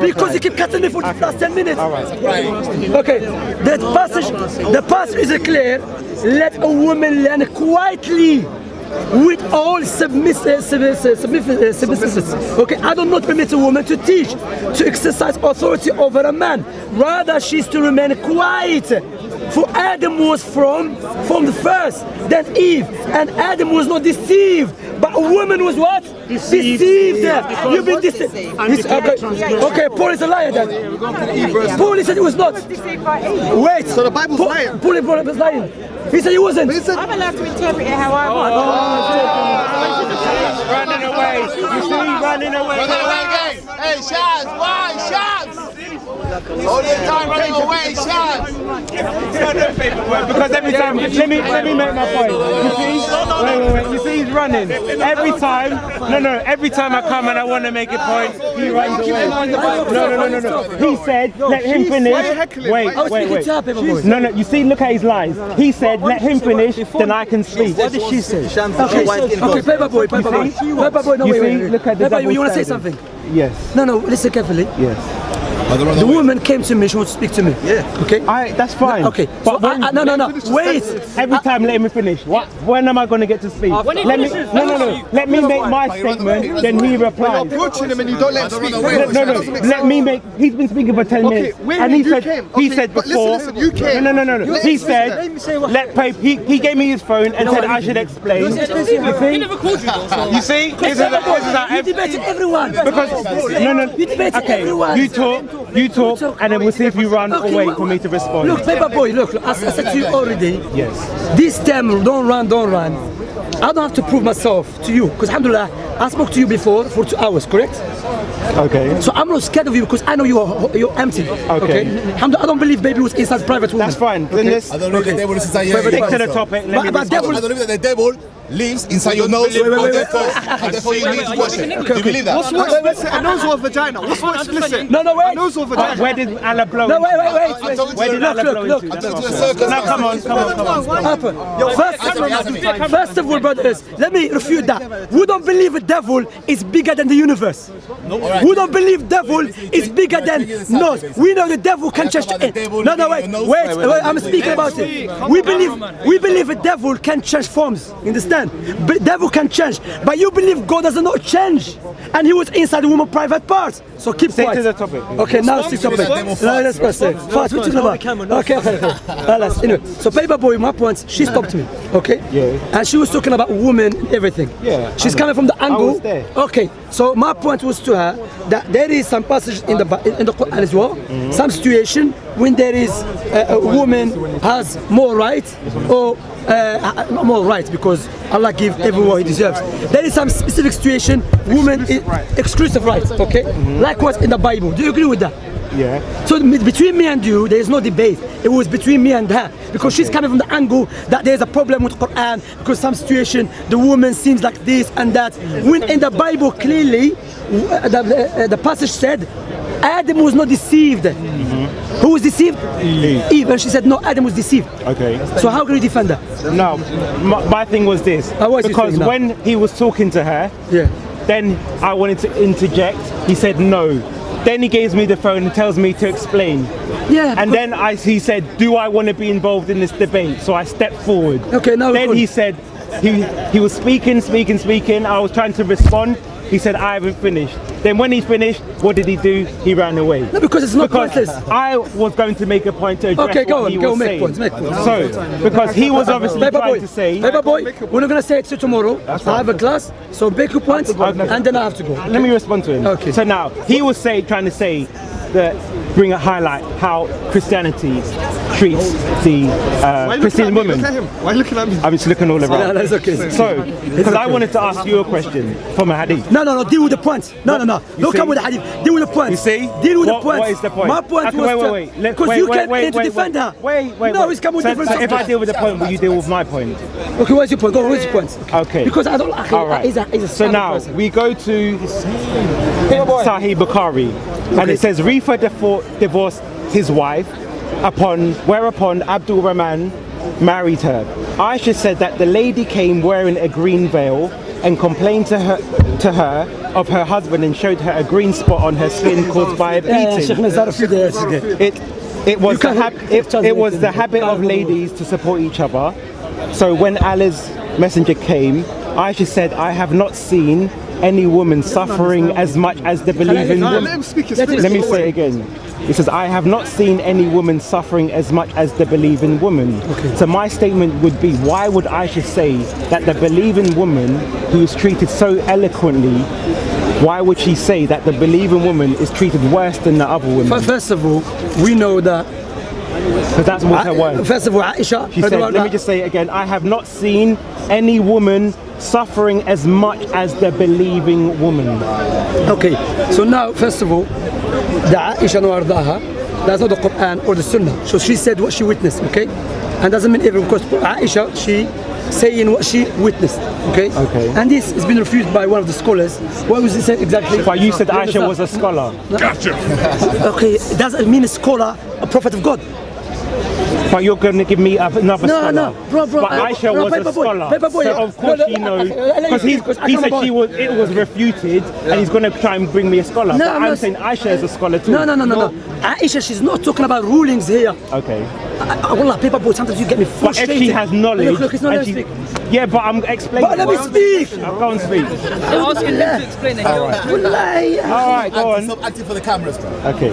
[SPEAKER 2] Because you keep cutting me for the last 10 minutes.
[SPEAKER 1] All right.
[SPEAKER 2] Okay, the passage is clear. Let a woman learn quietly with all submissiveness. Okay, I do not permit a woman to teach, to exercise authority over a man. Rather, she is to remain quiet. For Adam was from the first, then Eve, and Adam was not deceived, but a woman was what? Deceived. You've been deceived. Okay, Paul is a liar then. Paul said he was not. Wait.
[SPEAKER 4] So the Bible's lying.
[SPEAKER 2] Paul was lying. He said he wasn't.
[SPEAKER 5] I'm allowed to interpret it how I want.
[SPEAKER 1] Running away. You see, running away.
[SPEAKER 8] Hey, Shaz, why? Shaz! All the time running away, Shaz!
[SPEAKER 1] Because every time, let me make my point. You see? Wait. You see he's running. Every time, every time I come and I want to make a point, he runs away. No. He said, let him finish. Wait. No, you see, look at his lies. He said, let him finish, then I can speak.
[SPEAKER 6] What did she say?
[SPEAKER 2] Okay, Paperboy. Paperboy, no, wait.
[SPEAKER 1] Look at the
[SPEAKER 2] Paperboy, you want to say
[SPEAKER 1] double
[SPEAKER 2] something?
[SPEAKER 1] Yes.
[SPEAKER 2] No, listen carefully.
[SPEAKER 1] Yes.
[SPEAKER 2] The woman came to me, she wants to speak to me. Yeah. Okay?
[SPEAKER 1] That's fine.
[SPEAKER 2] Okay.
[SPEAKER 1] But
[SPEAKER 2] no. Wait.
[SPEAKER 1] Every time let me finish. When am I going to get to speak? Let me make my statement, then he replies.
[SPEAKER 4] You're approaching him and you don't let him speak.
[SPEAKER 1] No. Let me make. He's been speaking for 10 minutes, and he said before.
[SPEAKER 4] Listen, you came.
[SPEAKER 1] No. He said he gave me his phone and said I should explain.
[SPEAKER 7] He never called you.
[SPEAKER 1] You see? This is how
[SPEAKER 2] You debated everyone.
[SPEAKER 1] because
[SPEAKER 2] You debated everyone.
[SPEAKER 1] You talk, and then we'll see if you run or wait for me to respond.
[SPEAKER 2] Look, Paperboy, look, as I said to you already,
[SPEAKER 1] Yes.
[SPEAKER 2] this time, don't run. I don't have to prove myself to you, because alhamdulillah, I spoke to you before for 2 hours, correct?
[SPEAKER 1] Okay.
[SPEAKER 2] So I'm not scared of you because I know you're empty. Okay. Alhamdulillah, I don't believe baby was inside private woman.
[SPEAKER 1] That's fine. Then let's
[SPEAKER 8] I don't know if the devil is inside your
[SPEAKER 1] stick to the topic. Let me
[SPEAKER 2] But devil,
[SPEAKER 8] I don't believe that the devil lives inside your nose and therefore you need to wash it. Do you believe that?
[SPEAKER 4] What's more explicit? A nose or a vagina? What's more explicit?
[SPEAKER 2] No, wait.
[SPEAKER 4] A nose or a vagina?
[SPEAKER 1] Where did Allah blow?
[SPEAKER 2] No, wait.
[SPEAKER 8] I'm talking
[SPEAKER 1] Where
[SPEAKER 8] to
[SPEAKER 1] did
[SPEAKER 8] the
[SPEAKER 1] Allah blow
[SPEAKER 2] look.
[SPEAKER 1] into?
[SPEAKER 8] I'm talking to the circus.
[SPEAKER 1] Now come on.
[SPEAKER 2] First of all, brothers, let me refute that. We don't believe the devil is bigger than the universe. We don't believe devil is bigger than nose. We know the devil can change. No, wait. I'm speaking about it. We believe the devil can change forms. Understand? But devil can change, but you believe God does not change, and he was inside the woman's private parts. So keep quiet.
[SPEAKER 1] to the topic.
[SPEAKER 2] Okay, now stick to the topic. No, let's pass it. Fast, we're talking about. Okay. Anyway, so Paperboy, my point, she stopped me. Okay.
[SPEAKER 1] Yeah.
[SPEAKER 2] And she was talking about women and everything.
[SPEAKER 1] Yeah.
[SPEAKER 2] She's coming from the angle.
[SPEAKER 1] was there.
[SPEAKER 2] Okay. So my point was to her that there is some passage in the Quran as well. Some situation when there is a woman has more rights or not more rights because Allah gives everyone he deserves. There is some specific situation, woman exclusive rights. Okay. Likewise in the Bible. Do you agree with that?
[SPEAKER 1] Yeah.
[SPEAKER 2] So between me and you, there is no debate. It was between me and her because she's coming from the angle that there is a problem with Quran because some situation the woman seems like this and that. When in the Bible clearly, the passage said, Adam was not deceived. Who was deceived? Eve. And she said no, Adam was deceived.
[SPEAKER 1] Okay.
[SPEAKER 2] So how can you defend that?
[SPEAKER 1] No, my thing was this. Because when he was talking to her, then I wanted to interject. He said no. Then he gives me the phone and tells me to explain.
[SPEAKER 2] Yeah.
[SPEAKER 1] And then he said, do I want to be involved in this debate? So I stepped forward.
[SPEAKER 2] Okay, now
[SPEAKER 1] then he said, he was speaking. I was trying to respond. He said, I haven't finished. Then when he finished, what did he do? He ran away.
[SPEAKER 2] No, because it's not pointless.
[SPEAKER 1] I was going to make a point to address what he was saying.
[SPEAKER 2] Make points.
[SPEAKER 1] So, because he was obviously trying to say...
[SPEAKER 2] Paperboy, we're not going to say it to tomorrow. I have a class, so make your points, and then I have to go.
[SPEAKER 1] Let me respond to him.
[SPEAKER 2] Okay.
[SPEAKER 1] So now, he was trying to say that, highlight how Christianity treats the Christian women.
[SPEAKER 4] Why are you looking at me?
[SPEAKER 1] I'm just looking all around.
[SPEAKER 2] No, that's okay.
[SPEAKER 1] So, because I wanted to ask you a question from a hadith.
[SPEAKER 2] No, deal with the points. No. Don't come with the hadith. Deal with the points.
[SPEAKER 1] You see?
[SPEAKER 2] Deal with the points.
[SPEAKER 1] What is the point?
[SPEAKER 2] My point was
[SPEAKER 1] wait.
[SPEAKER 2] Because you came in to defend her.
[SPEAKER 1] Wait.
[SPEAKER 2] No, it's come with different
[SPEAKER 1] So if I deal with the point, will you deal with my point?
[SPEAKER 2] Okay, where's your point? Go, where's your point?
[SPEAKER 1] Okay.
[SPEAKER 2] Because I don't...
[SPEAKER 1] All right.
[SPEAKER 2] He's a
[SPEAKER 1] so now,
[SPEAKER 2] person.
[SPEAKER 1] we go to Sahih Bukhari, and it says, Rifa divorced his wife, whereupon Abdul Rahman married her. Aisha said that the lady came wearing a green veil and complained to her of her husband and showed her a green spot on her skin caused by a beating. It was the habit of ladies to support each other. So when Allah's messenger came, Aisha said, I have not seen any woman suffering as much as the believing woman. Let me say it again. It says, I have not seen any woman suffering as much as the believing woman. Okay. So my statement would be, why would Aisha say that the believing woman who is treated so eloquently, why would she say that the believing woman is treated worse than the other women?
[SPEAKER 2] First of all, we know that...
[SPEAKER 1] Because that's what her word.
[SPEAKER 2] First of all, Aisha...
[SPEAKER 1] She said, let me just say it again, I have not seen any woman suffering as much as the believing woman.
[SPEAKER 2] Okay, so now, first of all, the Aisha Nuardaha, that's not the Quran or the Sunnah. So she said what she witnessed, okay? And doesn't mean even because Aisha, she saying what she witnessed, okay?
[SPEAKER 1] Okay.
[SPEAKER 2] And this has been refused by one of the scholars. What was he saying exactly?
[SPEAKER 1] But you said Aisha was a scholar.
[SPEAKER 3] Gotcha.
[SPEAKER 2] Okay, doesn't mean a scholar, a prophet of God.
[SPEAKER 1] But you're going to give me another scholar.
[SPEAKER 2] No, bro.
[SPEAKER 1] But Aisha was a scholar.
[SPEAKER 2] Paperboy,
[SPEAKER 1] so of course she knows. Because he said it was refuted, and he's going to try and bring me a scholar. But I'm saying Aisha is a scholar too.
[SPEAKER 2] No. Aisha, she's not talking about rulings here.
[SPEAKER 1] Okay.
[SPEAKER 2] Wallah, Paperboy, sometimes you get me frustrated.
[SPEAKER 1] But if she has knowledge...
[SPEAKER 2] Look, it's not let me speak.
[SPEAKER 1] Yeah, but I'm explaining.
[SPEAKER 2] But let me speak.
[SPEAKER 1] I'll go and speak.
[SPEAKER 7] They're asking him to explain it.
[SPEAKER 1] Alright, go on.
[SPEAKER 8] Stop acting for the cameras, bro.
[SPEAKER 1] Okay.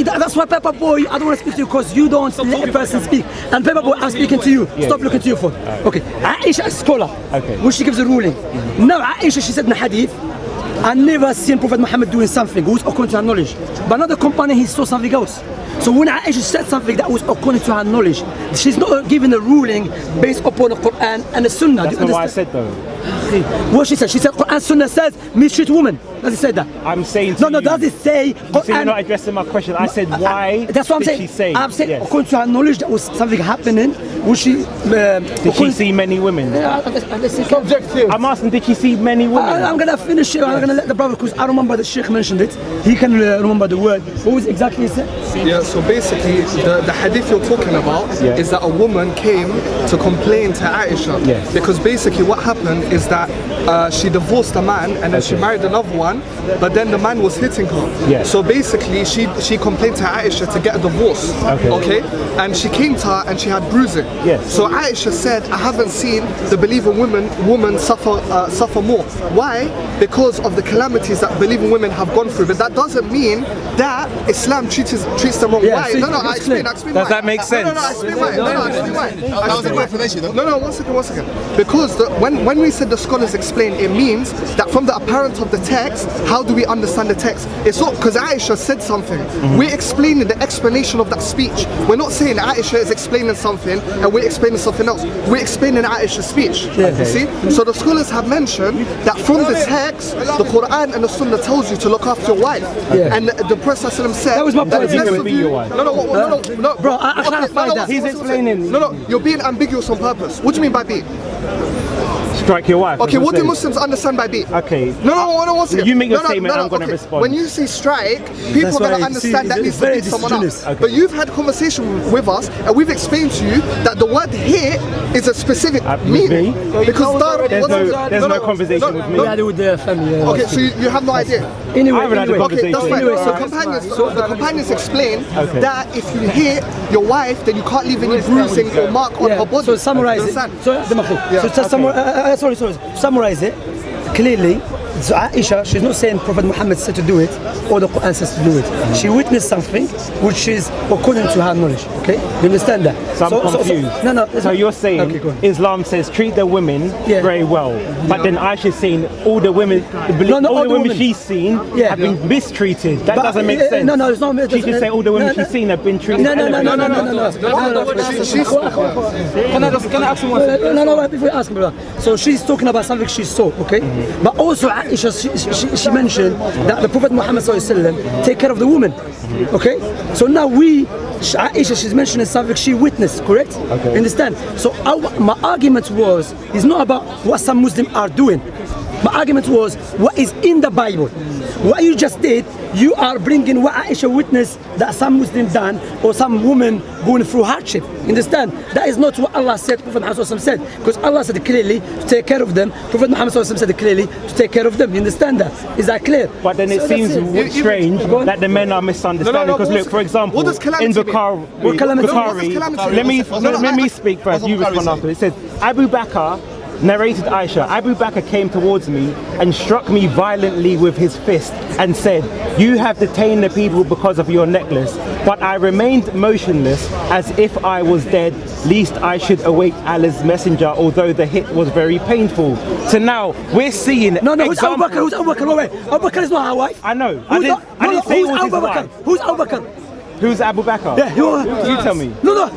[SPEAKER 2] That's why Paperboy, I don't want to speak to you because you don't let a person speak. And Paperboy, I'm speaking to you. Stop looking to your phone. Okay. Aisha is a scholar.
[SPEAKER 1] Okay.
[SPEAKER 2] When she gives a ruling. Now Aisha, she said in the hadith, I never seen Prophet Muhammad doing something who's according to her knowledge. But another company, he saw something else. So when Aisha said something that was according to her knowledge, she's not giving a ruling based upon the Quran and the Sunnah.
[SPEAKER 1] That's not what I said though.
[SPEAKER 2] What she said? She said Quran Sunnah says mistreat women. Does it say that?
[SPEAKER 1] I'm saying to
[SPEAKER 2] No, does it say Quran?
[SPEAKER 1] So you're not addressing my question. I said why
[SPEAKER 2] that's what I'm saying.
[SPEAKER 1] She say?
[SPEAKER 2] I'm saying
[SPEAKER 1] yes.
[SPEAKER 2] According to her knowledge that was something happening. Was she
[SPEAKER 1] did she see many women? I'm asking, did she see many women?
[SPEAKER 2] I'm gonna finish it. I'm gonna let the brother, because I remember the Sheikh mentioned it. He can remember the word. What was exactly he said?
[SPEAKER 4] Yeah, so basically the hadith you're talking about is that a woman came to complain to Aisha.
[SPEAKER 1] Yes.
[SPEAKER 4] Because basically what happened is that she divorced a man and then she married another one, but then the man was hitting her.
[SPEAKER 1] Yes.
[SPEAKER 4] So basically she complained to Aisha to get a divorce. Okay? And she came to her and she had bruising.
[SPEAKER 1] Yes.
[SPEAKER 4] So Aisha said, I haven't seen the believing woman suffer more. Why? Because of the calamities that believing women have gone through. But that doesn't mean that Islam treats them wrong. Why?
[SPEAKER 1] See,
[SPEAKER 4] I explain
[SPEAKER 1] Does
[SPEAKER 4] why.
[SPEAKER 1] that make sense?
[SPEAKER 4] I explain why. I explain why.
[SPEAKER 8] That was a good explanation though.
[SPEAKER 4] No, one second. Because when we said the scholars explain, it means that from the apparent of the text, how do we understand the text? It's not because Aisha said something. We're explaining the explanation of that speech. We're not saying Aisha is explaining something and we're explaining something else. We're explaining Aisha's speech. You see? So the scholars have mentioned that from the text, the Quran and the Sunnah tells you to look after your wife. And the Prophet said
[SPEAKER 2] that was my point.
[SPEAKER 4] No,
[SPEAKER 2] bro, I can't find that.
[SPEAKER 1] He's explaining.
[SPEAKER 4] No, you're being ambiguous on purpose. What do you mean by being?
[SPEAKER 1] Strike your wife.
[SPEAKER 4] Okay, what do Muslims understand by beat?
[SPEAKER 1] Okay.
[SPEAKER 4] No, one second.
[SPEAKER 1] You make your statement, I'm going to respond.
[SPEAKER 4] When you say strike, people are going to understand that needs to beat someone else.
[SPEAKER 1] Okay.
[SPEAKER 4] But you've had conversation with us, and we've explained to you that the word hit is a specific meaning. Because
[SPEAKER 1] there's no conversation with me.
[SPEAKER 2] We had it with the family.
[SPEAKER 4] Okay, so you have no idea.
[SPEAKER 2] Anyway,
[SPEAKER 4] Okay, that's fine. So the companions explain that if you hit your wife, then you can't leave any bruising or mark on her body.
[SPEAKER 2] So summarize it. Summarize it clearly. So Aisha, she's not saying Prophet Muhammad said to do it or the Quran says to do it. She witnessed something which is according to her knowledge. Okay, you understand that?
[SPEAKER 1] So I'm confused. So you're saying Islam says treat the women very well, but then Aisha's saying all the women, all the women she's seen have been mistreated. That doesn't make sense.
[SPEAKER 2] No, it's not.
[SPEAKER 1] She just say all the women she's seen have been treated.
[SPEAKER 2] No. Can I ask you one thing? No, before you ask me, brother. So she's talking about something she saw, okay? But also Aisha, she mentioned that the Prophet Muhammad take care of the woman, okay? So now Aisha, she's mentioning something she witnessed, correct? Okay. Understand? So my argument is not about what some Muslims are doing. My argument was what is in the Bible. What you just did, you are bringing what Aisha witnessed that some Muslim done or some woman going through hardship. Understand? That is not what Allah said, Prophet Muhammad said. Because Allah said clearly to take care of them. Prophet Muhammad said clearly to take care of them. You understand that? Is that clear?
[SPEAKER 1] But then it seems strange that the men are misunderstanding. Because look, for example, in Bukhari, let me speak first. You respond after. It says Abu Bakr narrated Aisha, Abu Bakr came towards me and struck me violently with his fist and said, you have detained the people because of your necklace, but I remained motionless as if I was dead, lest I should awake Allah's messenger, although the hit was very painful. So now we're seeing
[SPEAKER 2] who's Abu Bakr? Who's Abu Bakr? Wait, Abu Bakr is not her wife.
[SPEAKER 1] I know. I didn't say it was his wife.
[SPEAKER 2] Who's Abu Bakr?
[SPEAKER 1] Who's Abu Bakr?
[SPEAKER 2] Yeah,
[SPEAKER 1] you tell me.
[SPEAKER 2] No.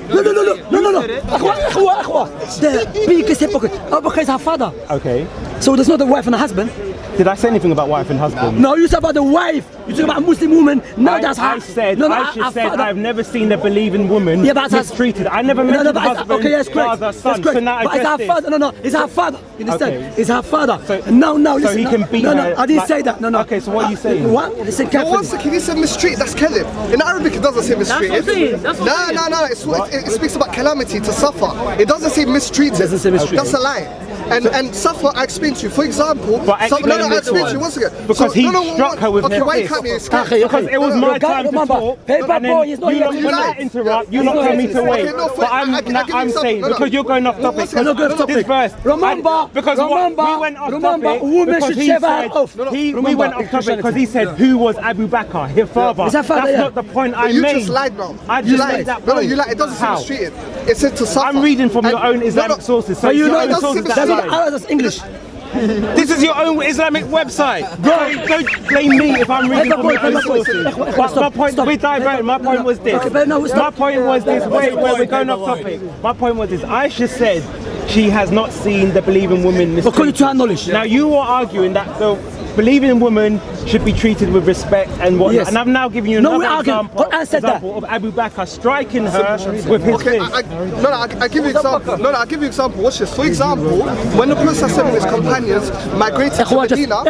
[SPEAKER 2] The biggest hypocrite. Abu Bakr is her father.
[SPEAKER 1] Okay.
[SPEAKER 2] So there's not the wife and the husband.
[SPEAKER 1] Did I say anything about wife and husband?
[SPEAKER 2] No, you said about the wife. You talk about a Muslim woman. No, that's her.
[SPEAKER 1] I said I've never seen a believing woman mistreated. I never mentioned husband, father, son. So now
[SPEAKER 2] but it's her father. No, it's her father. You understand?
[SPEAKER 1] Okay.
[SPEAKER 2] It's her father.
[SPEAKER 1] So
[SPEAKER 2] listen.
[SPEAKER 1] So he can beat her.
[SPEAKER 2] No, I didn't say that. No.
[SPEAKER 1] Okay, so what are you saying?
[SPEAKER 2] What? Listen carefully.
[SPEAKER 4] One second, he said mistreat. That's kellim. In Arabic, it doesn't say mistreated. No. It speaks about calamity to suffer. It doesn't say mistreated.
[SPEAKER 2] It doesn't say mistreated.
[SPEAKER 4] That's a lie. And suffer, I explained to you. For example,
[SPEAKER 1] I explained to you once again. Because he struck her with his fist. Because it was my time to talk.
[SPEAKER 2] Paperboy is not here.
[SPEAKER 1] When I interrupt, you not tell me to wait. But I'm saying, because you're going off topic. This verse.
[SPEAKER 2] Remember,
[SPEAKER 1] we went off topic because he said, we went off topic because he said, who was Abu Bakr, his father? That's not the point I made.
[SPEAKER 4] You just lied now.
[SPEAKER 1] I just made that point.
[SPEAKER 4] No, you lied. It doesn't say mistreated. It said to suffer.
[SPEAKER 1] I'm reading from your own Islamic sources. So your own sources
[SPEAKER 2] that's English.
[SPEAKER 1] This is your own Islamic website. Don't blame me if I'm reading from your own sources. But my point, we diverted. My point was this. My point was this. Wait, we're going off topic. My point was this. Aisha said she has not seen the believing woman mistreated.
[SPEAKER 2] According to her knowledge.
[SPEAKER 1] Now you are arguing that the believing woman should be treated with respect and whatnot. Yes. And I'm now giving you another example of Abu Bakr striking her with his fist.
[SPEAKER 4] I'll give you example. I'll give you example. Watch this. For example, when the Prophet and his companions migrated to Medina.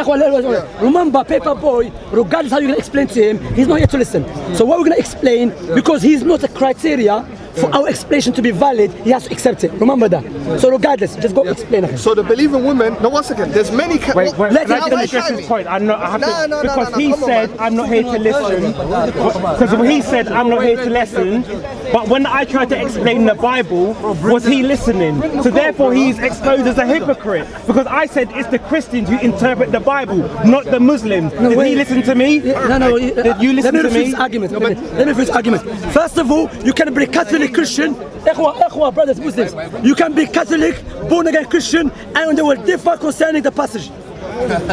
[SPEAKER 2] Remember, Paperboy, regardless how you're going to explain to him, he's not here to listen. So what we're going to explain, because he's not a criteria for our explanation to be valid, he has to accept it. Remember that. So regardless, just go explain it.
[SPEAKER 4] So the believing women, no, once again, there's many...
[SPEAKER 1] Let me address his point. Because he said, I'm not here to listen. Because he said, I'm not here to listen. But when I tried to explain the Bible, was he listening? So therefore he's exposed as a hypocrite. Because I said it's the Christians who interpret the Bible, not the Muslims. Did he listen to me?
[SPEAKER 2] No.
[SPEAKER 1] Did you listen to me?
[SPEAKER 2] Let me finish argument. First of all, you can be Catholic Christian, brothers Muslims. You can be Catholic, born again Christian, and they will differ concerning the passage.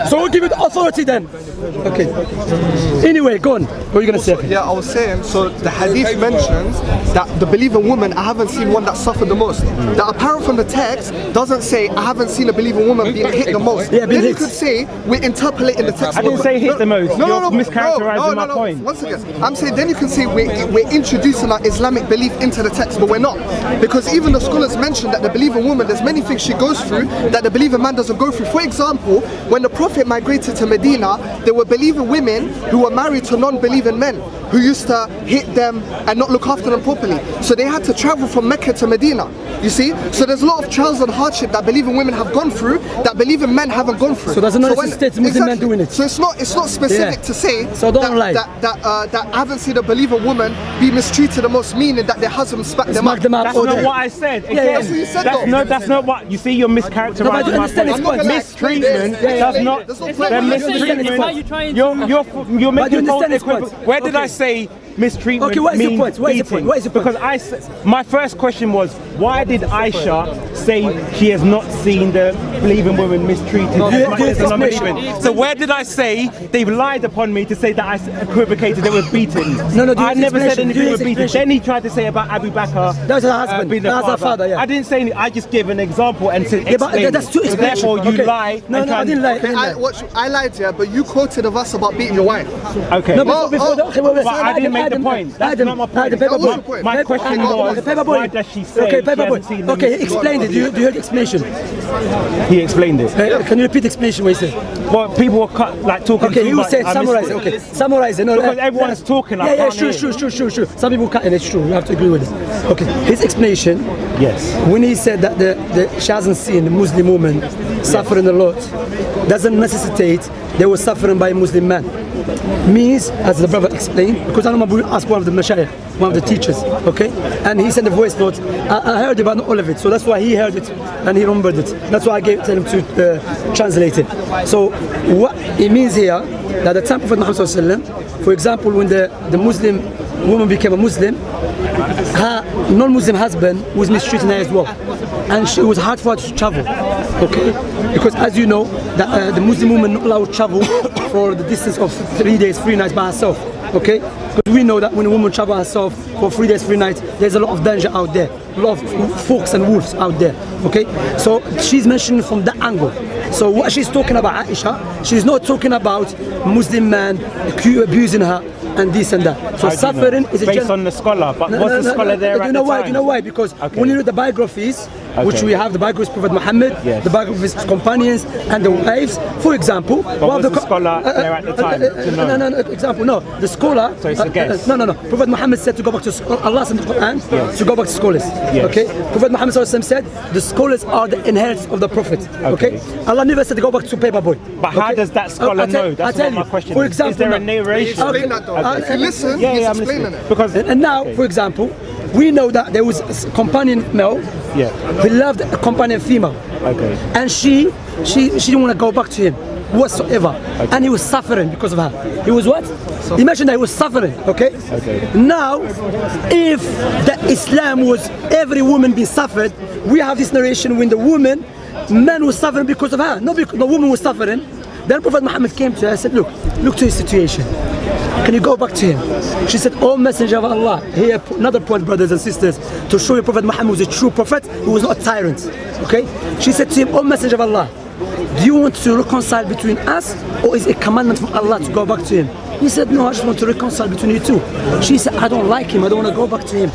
[SPEAKER 2] So we'll give it authority then. Okay. Anyway, go on. What are you going to say?
[SPEAKER 4] Yeah, I was saying, so the hadith mentions that the believing woman, I haven't seen one that suffered the most. The apparent from the text doesn't say, I haven't seen a believing woman being hit the most.
[SPEAKER 2] Yeah,
[SPEAKER 4] then you could say, we're interpolating the text.
[SPEAKER 1] I didn't say hit the most.
[SPEAKER 4] No,
[SPEAKER 1] You're mischaracterizing my point.
[SPEAKER 4] Once again, I'm saying then you can say we're introducing our Islamic belief into the text, but we're not. Because even the scholars mention that the believing woman, there's many things she goes through that the believing man doesn't go through. For example, when the Prophet migrated to Medina, there were believing women who were married to non-believing men who used to hit them and not look after them properly. So they had to travel from Mecca to Medina. You see? So there's a lot of trials and hardship that believing women have gone through that believing men haven't gone through.
[SPEAKER 2] So doesn't necessitate Muslim men doing it.
[SPEAKER 4] So it's not specific to say
[SPEAKER 2] so don't lie.
[SPEAKER 4] that I haven't seen a believing woman be mistreated the most, meaning that their husband smacked them up.
[SPEAKER 1] That's not what I said. Again,
[SPEAKER 4] that's what you said,
[SPEAKER 1] that's not what you see. You're mischaracterizing my point. Mistreatment does not. Mistreatment. You're making false equivalent. Where did I say mistreatment?
[SPEAKER 2] Okay, what is the point? What is the point? What is the point?
[SPEAKER 1] Because my first question was, why did Aisha say she has not seen the believing woman mistreated as much as the non-believing? So where did I say they've lied upon me to say that I equivocated they were beaten?
[SPEAKER 2] No,
[SPEAKER 1] I never said anything were beaten. Then he tried to say about Abu Bakr.
[SPEAKER 2] That was her husband.
[SPEAKER 1] Being
[SPEAKER 2] That was her father. Yeah.
[SPEAKER 1] I didn't say anything. I just gave an example and said explain.
[SPEAKER 2] That's too
[SPEAKER 1] so therefore you lie.
[SPEAKER 2] No, I didn't lie.
[SPEAKER 4] I lied, yeah, but you quoted a verse about beating your wife.
[SPEAKER 1] Okay.
[SPEAKER 2] No,
[SPEAKER 1] but I didn't make the point. That's not my point. My question was, why does she say she hasn't seen the
[SPEAKER 2] Okay, he explained it. Do you hear the explanation?
[SPEAKER 1] He explained it.
[SPEAKER 2] Can you repeat the explanation what he said?
[SPEAKER 1] Well, people were talking.
[SPEAKER 2] Okay, you said summarize it. Okay, summarize it. No,
[SPEAKER 1] because everyone's talking.
[SPEAKER 2] Yeah, sure. Some people can't, and it's true. You have to agree with it. Okay, his explanation.
[SPEAKER 1] Yes.
[SPEAKER 2] When he said that she hasn't seen a Muslim woman suffering a lot, doesn't necessitate they were suffering by a Muslim man. Means, as the brother explained, because I remember we asked one of the mashayikh, one of the teachers, okay, and he sent a voice note. I heard about all of it, so that's why he heard it and he remembered it. That's why I tell him to translate it. So what it means here, that the time of Prophet Muhammad, for example, when the Muslim woman became a Muslim, her non-Muslim husband was mistreating her as well, and it was hard for her to travel, okay, because as you know, the Muslim woman not allowed to travel for the distance of 3 days, 3 nights by herself, okay, because we know that when a woman travels herself for 3 days, 3 nights, there's a lot of danger out there, a lot of fox and wolves out there, okay, so she's mentioned from that angle. So what she's talking about, Aisha, she's not talking about Muslim man abusing her and this and that. So suffering is
[SPEAKER 1] based on the scholar, but was the scholar there at the time?
[SPEAKER 2] Do you know why? Because when you read the biographies, which we have the biographies of Prophet Muhammad, the biographies of his companions and the wives, for example.
[SPEAKER 1] But was the scholar there at the time?
[SPEAKER 2] No, the scholar.
[SPEAKER 1] So it's a guess.
[SPEAKER 2] No. Prophet Muhammad said to go back to Allah in the Quran to go back to scholars. Okay. Prophet Muhammad said the scholars are the inheritors of the Prophet. Okay. Allah never said to go back to Paperboy.
[SPEAKER 1] But how does that scholar know? That's not my question.
[SPEAKER 2] For example,
[SPEAKER 1] is there a narration?
[SPEAKER 4] Explain that though. If you listen, he's explaining it.
[SPEAKER 1] Because
[SPEAKER 2] and now, for example, we know that there was a companion male who loved a companion female. Okay. And she didn't want to go back to him whatsoever. Okay. And he was suffering because of her. He was what? Imagine that he was suffering, okay? Now, if the Islam was every woman being suffered, we have this narration when the man was suffering because of her, not because the woman was suffering. Then Prophet Muhammad came to her and said, look to his situation. Can you go back to him? She said, oh Messenger of Allah. Here, another point, brothers and sisters, to show you Prophet Muhammad was a true prophet, who was not a tyrant. Okay? She said to him, oh Messenger of Allah, do you want to reconcile between us, or is it a commandment from Allah to go back to him? He said, no, I just want to reconcile between you two. She said, I don't like him, I don't want to go back to him.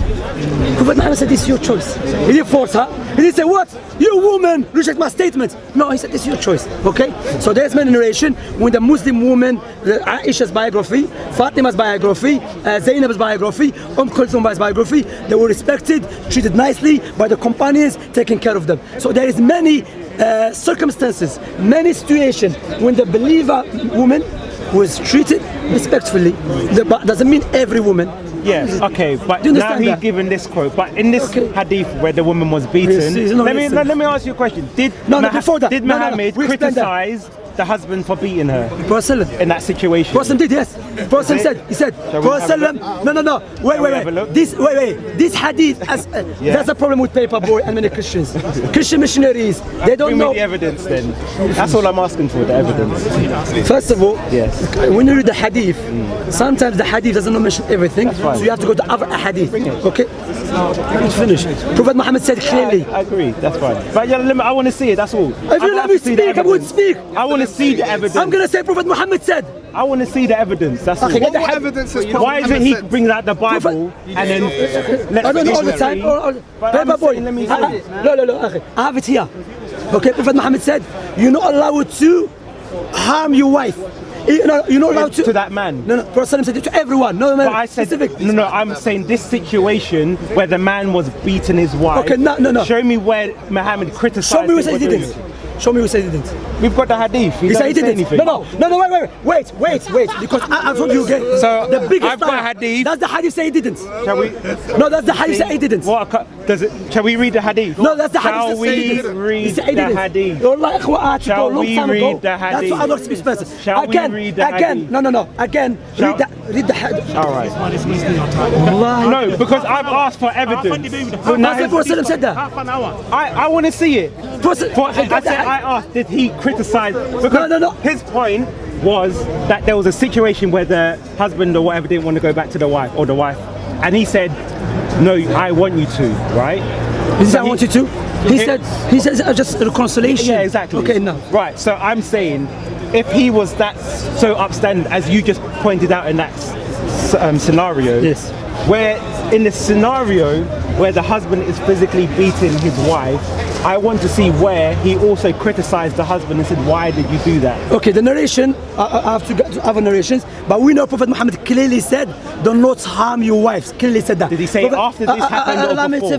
[SPEAKER 2] Prophet Muhammad said, this is your choice. He didn't force her. He didn't say, what? You woman, reject my statement. No, he said, this is your choice. Okay? So there's many narration when the Muslim woman, Aisha's biography, Fatima's biography, Zainab's biography, Kulthum's biography, they were respected, treated nicely by the companions, taking care of them. So there is many circumstances, many situations when the believer woman was treated respectfully. But doesn't mean every woman.
[SPEAKER 1] Yes, okay, but now he's given this quote. But in this hadith where the woman was beaten, let me ask you a question. Did Muhammad criticize the husband for beating her?
[SPEAKER 2] Prophet
[SPEAKER 1] in that situation?
[SPEAKER 2] Prophet did, yes. Prophet said, he said, Prophet no, wait. This hadith, that's a problem with Paperboy and many Christians. Christian missionaries, they don't know.
[SPEAKER 1] Bring me the evidence then. That's all I'm asking for, the evidence.
[SPEAKER 2] First of all,
[SPEAKER 1] yes.
[SPEAKER 2] When you read the hadith, sometimes the hadith doesn't mention everything, so you have to go to other hadith. Okay? Let's finish. Prophet Muhammad said clearly.
[SPEAKER 1] I agree, that's fine. But yeah, I want to see it, that's all.
[SPEAKER 2] If you let me speak, I would speak.
[SPEAKER 1] I want to see the evidence.
[SPEAKER 2] I'm going to say Prophet Muhammad said.
[SPEAKER 1] I want to see the evidence, that's all.
[SPEAKER 4] What evidence is Prophet
[SPEAKER 1] Why is it he brings out the Bible and then...
[SPEAKER 2] I don't know all the time. Paperboy, let me say. No, I have it here. Okay, Prophet Muhammad said, you're not allowed to harm your wife. You're not allowed to
[SPEAKER 1] that man.
[SPEAKER 2] No, Prophet said it to everyone. No,
[SPEAKER 1] but I said, no, I'm saying this situation where the man was beating his wife.
[SPEAKER 2] Okay, no.
[SPEAKER 1] Show me where Muhammad criticized.
[SPEAKER 2] Show me who said he didn't. Show me who said he didn't.
[SPEAKER 1] We've got the hadith.
[SPEAKER 2] He said he didn't.
[SPEAKER 1] Anything.
[SPEAKER 2] No, wait. Because I told you again.
[SPEAKER 1] So
[SPEAKER 2] the biggest
[SPEAKER 1] I've got hadith.
[SPEAKER 2] That's the hadith say he didn't.
[SPEAKER 1] Shall we?
[SPEAKER 2] No, that's the hadith say he didn't.
[SPEAKER 1] What does it? Shall we read the hadith?
[SPEAKER 2] No, that's the hadith.
[SPEAKER 1] Shall we read the hadith?
[SPEAKER 2] Shall
[SPEAKER 1] we read the hadith?
[SPEAKER 2] That's what I don't speak person.
[SPEAKER 1] Shall we read the hadith?
[SPEAKER 2] No. Again, read the hadith.
[SPEAKER 1] All right. No, because I've asked for evidence.
[SPEAKER 2] Prophet said that.
[SPEAKER 3] Half an hour.
[SPEAKER 1] I want to see it. I asked, did he criticize? Because
[SPEAKER 2] no.
[SPEAKER 1] His point was that there was a situation where the husband or whatever didn't want to go back to the wife, and he said, no, I want you to, right?
[SPEAKER 2] He said, I want you to? He says just reconciliation.
[SPEAKER 1] Yeah, exactly.
[SPEAKER 2] Okay, no.
[SPEAKER 1] Right, so I'm saying, if he was that so upstanding, as you just pointed out in that scenario,
[SPEAKER 2] yes.
[SPEAKER 1] Where in the scenario where the husband is physically beating his wife, I want to see where he also criticized the husband and said, why did you do that?
[SPEAKER 2] Okay, the narration, I have to get to other narrations, but we know Prophet Muhammad clearly said, do not harm your wives. Clearly said that.
[SPEAKER 1] Did he say after this happened or before?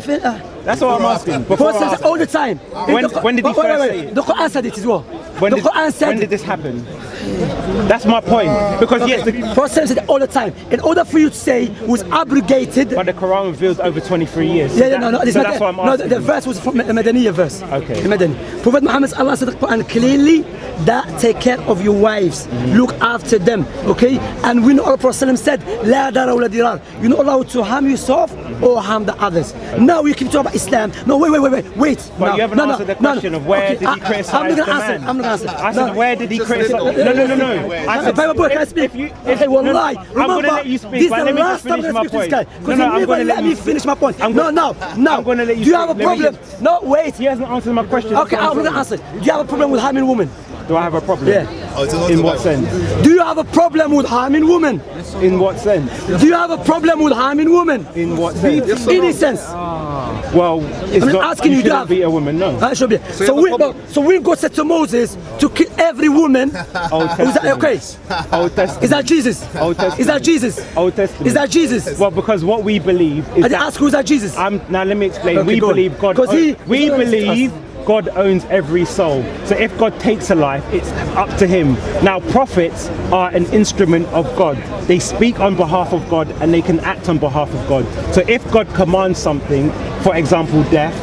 [SPEAKER 1] That's what I'm asking.
[SPEAKER 2] Prophet says all the time.
[SPEAKER 1] When did he first say it?
[SPEAKER 2] The Quran said it as well.
[SPEAKER 1] When did this happen? That's my point. Because yes, the
[SPEAKER 2] Prophet says it all the time. In order for you to say it was abrogated.
[SPEAKER 1] But the Quran reveals over 23 years.
[SPEAKER 2] Yeah, no,
[SPEAKER 1] that's what I'm asking.
[SPEAKER 2] No, the verse was from the Madaniya verse.
[SPEAKER 1] Okay.
[SPEAKER 2] The Madani. Prophet Muhammad, Allah said in the Quran clearly that take care of your wives, look after them, okay? And we know our Prophet said, La dara wa la dirar. You're not allowed to harm yourself or harm the others. Okay. Now we keep talking about Islam. No, wait.
[SPEAKER 1] But you haven't answered the question of where did he criticize the man?
[SPEAKER 2] I'm not gonna answer.
[SPEAKER 1] I said, where did he criticize? No.
[SPEAKER 2] I said, Paperboy, can I speak? Okay, wallahi.
[SPEAKER 1] I'm going to let you speak, but let me just finish my point.
[SPEAKER 2] I'm going to let me finish my point. No.
[SPEAKER 1] I'm going to let you speak.
[SPEAKER 2] Do you have a problem? No, wait.
[SPEAKER 1] He hasn't answered my question.
[SPEAKER 2] Okay, I'm going to answer. Do you have a problem with harming women?
[SPEAKER 1] Do I have a problem?
[SPEAKER 2] Yeah.
[SPEAKER 1] In what sense?
[SPEAKER 2] Do you have a problem with harming women?
[SPEAKER 1] In what sense?
[SPEAKER 2] Do you have a problem with harming women?
[SPEAKER 1] In what sense?
[SPEAKER 2] Any sense.
[SPEAKER 1] Well, it's
[SPEAKER 2] I'm not asking you to
[SPEAKER 1] be a woman, no.
[SPEAKER 2] I should be. So when God said to Moses to kill every woman,
[SPEAKER 1] Old Testament.
[SPEAKER 2] Okay.
[SPEAKER 1] Old Testament.
[SPEAKER 2] Is that Jesus?
[SPEAKER 1] Old Testament.
[SPEAKER 2] Is that Jesus?
[SPEAKER 1] Old Testament.
[SPEAKER 2] Is that Jesus?
[SPEAKER 1] Well, because what we believe is
[SPEAKER 2] I ask who's that Jesus?
[SPEAKER 1] Now let me explain.
[SPEAKER 2] Okay,
[SPEAKER 1] we believe God. We believe
[SPEAKER 2] us.
[SPEAKER 1] God owns every soul. So if God takes a life, it's up to him. Now prophets are an instrument of God. They speak on behalf of God and they can act on behalf of God. So if God commands something, for example death,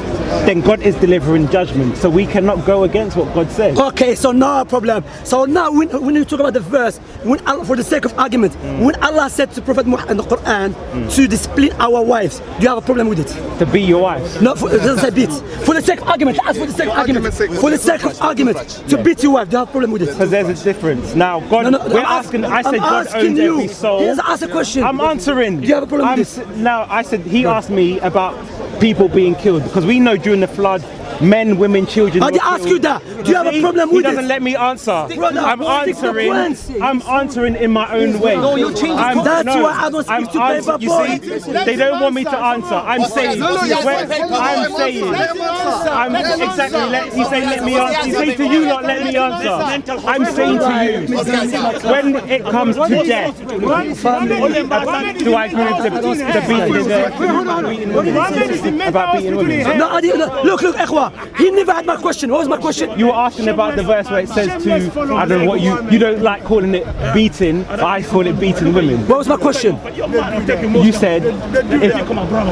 [SPEAKER 1] then God is delivering judgment. So we cannot go against what God says.
[SPEAKER 2] Okay, so no problem. So now when you talk about the verse, when Allah, for the sake of argument, when Allah said to Prophet Muhammad in the Quran to discipline our wives, do you have a problem with it?
[SPEAKER 1] To beat your wives?
[SPEAKER 2] No, it doesn't say beat. For the sake of argument, ask for the sake of argument. For the sake of argument, to beat your wife, do you have a problem with it?
[SPEAKER 1] Because there's a difference. Now, God, we're asking, I said God owns every soul.
[SPEAKER 2] He has asked a question.
[SPEAKER 1] I'm answering.
[SPEAKER 2] Do you have a problem with it?
[SPEAKER 1] Now, I said, he asked me about people being killed, because we know during the flood, men, women, children.
[SPEAKER 2] I ask you that. Do you have a problem with it?
[SPEAKER 1] He doesn't let me answer. I'm answering in my own way.
[SPEAKER 2] No, you change it. That's why I don't speak to Paperboy.
[SPEAKER 1] You see, they don't want me to answer. I'm saying. Exactly. He's saying let me answer. He's saying to you not let me answer. I'm saying to you, when it comes to death, do I agree with the beating women? About beating women?
[SPEAKER 2] No, look, Ikhwa. He never had my question. What was my question?
[SPEAKER 1] You were asking about the verse where it says to, I don't know what you don't like calling it beating, but I call it beating women.
[SPEAKER 2] What was my question?
[SPEAKER 1] You said,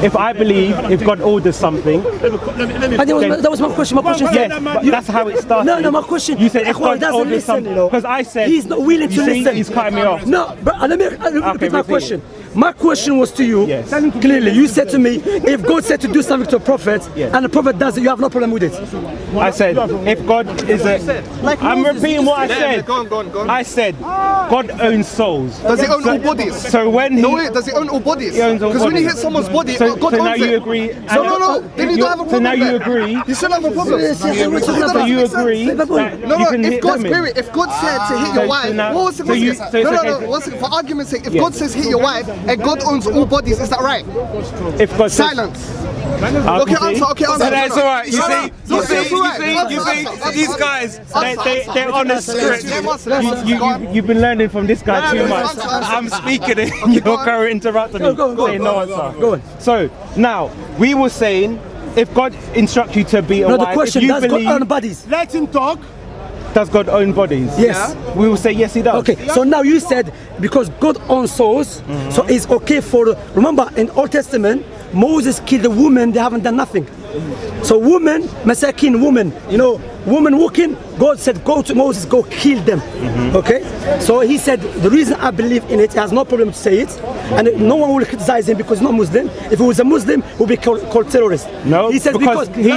[SPEAKER 1] if I believe, if God orders something.
[SPEAKER 2] That was my question. My question
[SPEAKER 1] yes, but that's how it started.
[SPEAKER 2] No, my question.
[SPEAKER 1] You said if God
[SPEAKER 2] doesn't
[SPEAKER 1] orders
[SPEAKER 2] listen,
[SPEAKER 1] something. Because I said,
[SPEAKER 2] he's not willing to listen.
[SPEAKER 1] He's cutting me off.
[SPEAKER 2] No, but let me repeat my question.
[SPEAKER 1] It.
[SPEAKER 2] My question was to you,
[SPEAKER 1] yes.
[SPEAKER 2] Clearly, you said to me, if God said to do something to a prophet,
[SPEAKER 1] yes.
[SPEAKER 2] and the prophet does it, you have no problem with it.
[SPEAKER 1] I said, if God is I'm repeating what I said.
[SPEAKER 4] Go on.
[SPEAKER 1] I said, God owns souls.
[SPEAKER 4] Does he own all bodies?
[SPEAKER 1] So when he...
[SPEAKER 4] No, wait, does he own all bodies?
[SPEAKER 1] He owns all bodies.
[SPEAKER 4] Because when he hits someone's body, God
[SPEAKER 1] so now
[SPEAKER 4] owns
[SPEAKER 1] you
[SPEAKER 4] it.
[SPEAKER 1] agree...
[SPEAKER 4] No, then you don't have a problem.
[SPEAKER 1] So now you
[SPEAKER 4] there.
[SPEAKER 1] agree...
[SPEAKER 4] You still have a problem.
[SPEAKER 1] So you agree that
[SPEAKER 4] No,
[SPEAKER 1] you can
[SPEAKER 4] if
[SPEAKER 1] hit
[SPEAKER 4] God's
[SPEAKER 1] women.
[SPEAKER 4] spirit, if God said to hit your wife, what was it? No, for argument's sake, if God says hit your wife and God owns all bodies, is that right?
[SPEAKER 1] If God
[SPEAKER 4] silence.
[SPEAKER 8] Okay, answer.
[SPEAKER 1] That's all right. You see, these guys, they're on the script. You've been learning from this guy too much. I'm speaking and you're currently interrupting me. Saying no answer.
[SPEAKER 2] Go on.
[SPEAKER 1] So now we were saying, if God instructs you to be a wife,
[SPEAKER 2] the question,
[SPEAKER 1] if you
[SPEAKER 2] does
[SPEAKER 1] believe,
[SPEAKER 2] God own bodies?
[SPEAKER 3] Let him talk.
[SPEAKER 1] Does God own bodies?
[SPEAKER 2] Yes.
[SPEAKER 1] We will say yes, he does.
[SPEAKER 2] Okay, so now you said because God owns souls, so it's okay for, remember in Old Testament, Moses killed a woman, they haven't done nothing. So woman, Masakin woman, woman walking, God said go to Moses, go kill them. Okay? So he said the reason I believe in it, he has no problem to say it, and no one will criticize him because he's not Muslim. If he was a Muslim, he would be called terrorist.
[SPEAKER 1] No,
[SPEAKER 2] he says because
[SPEAKER 1] we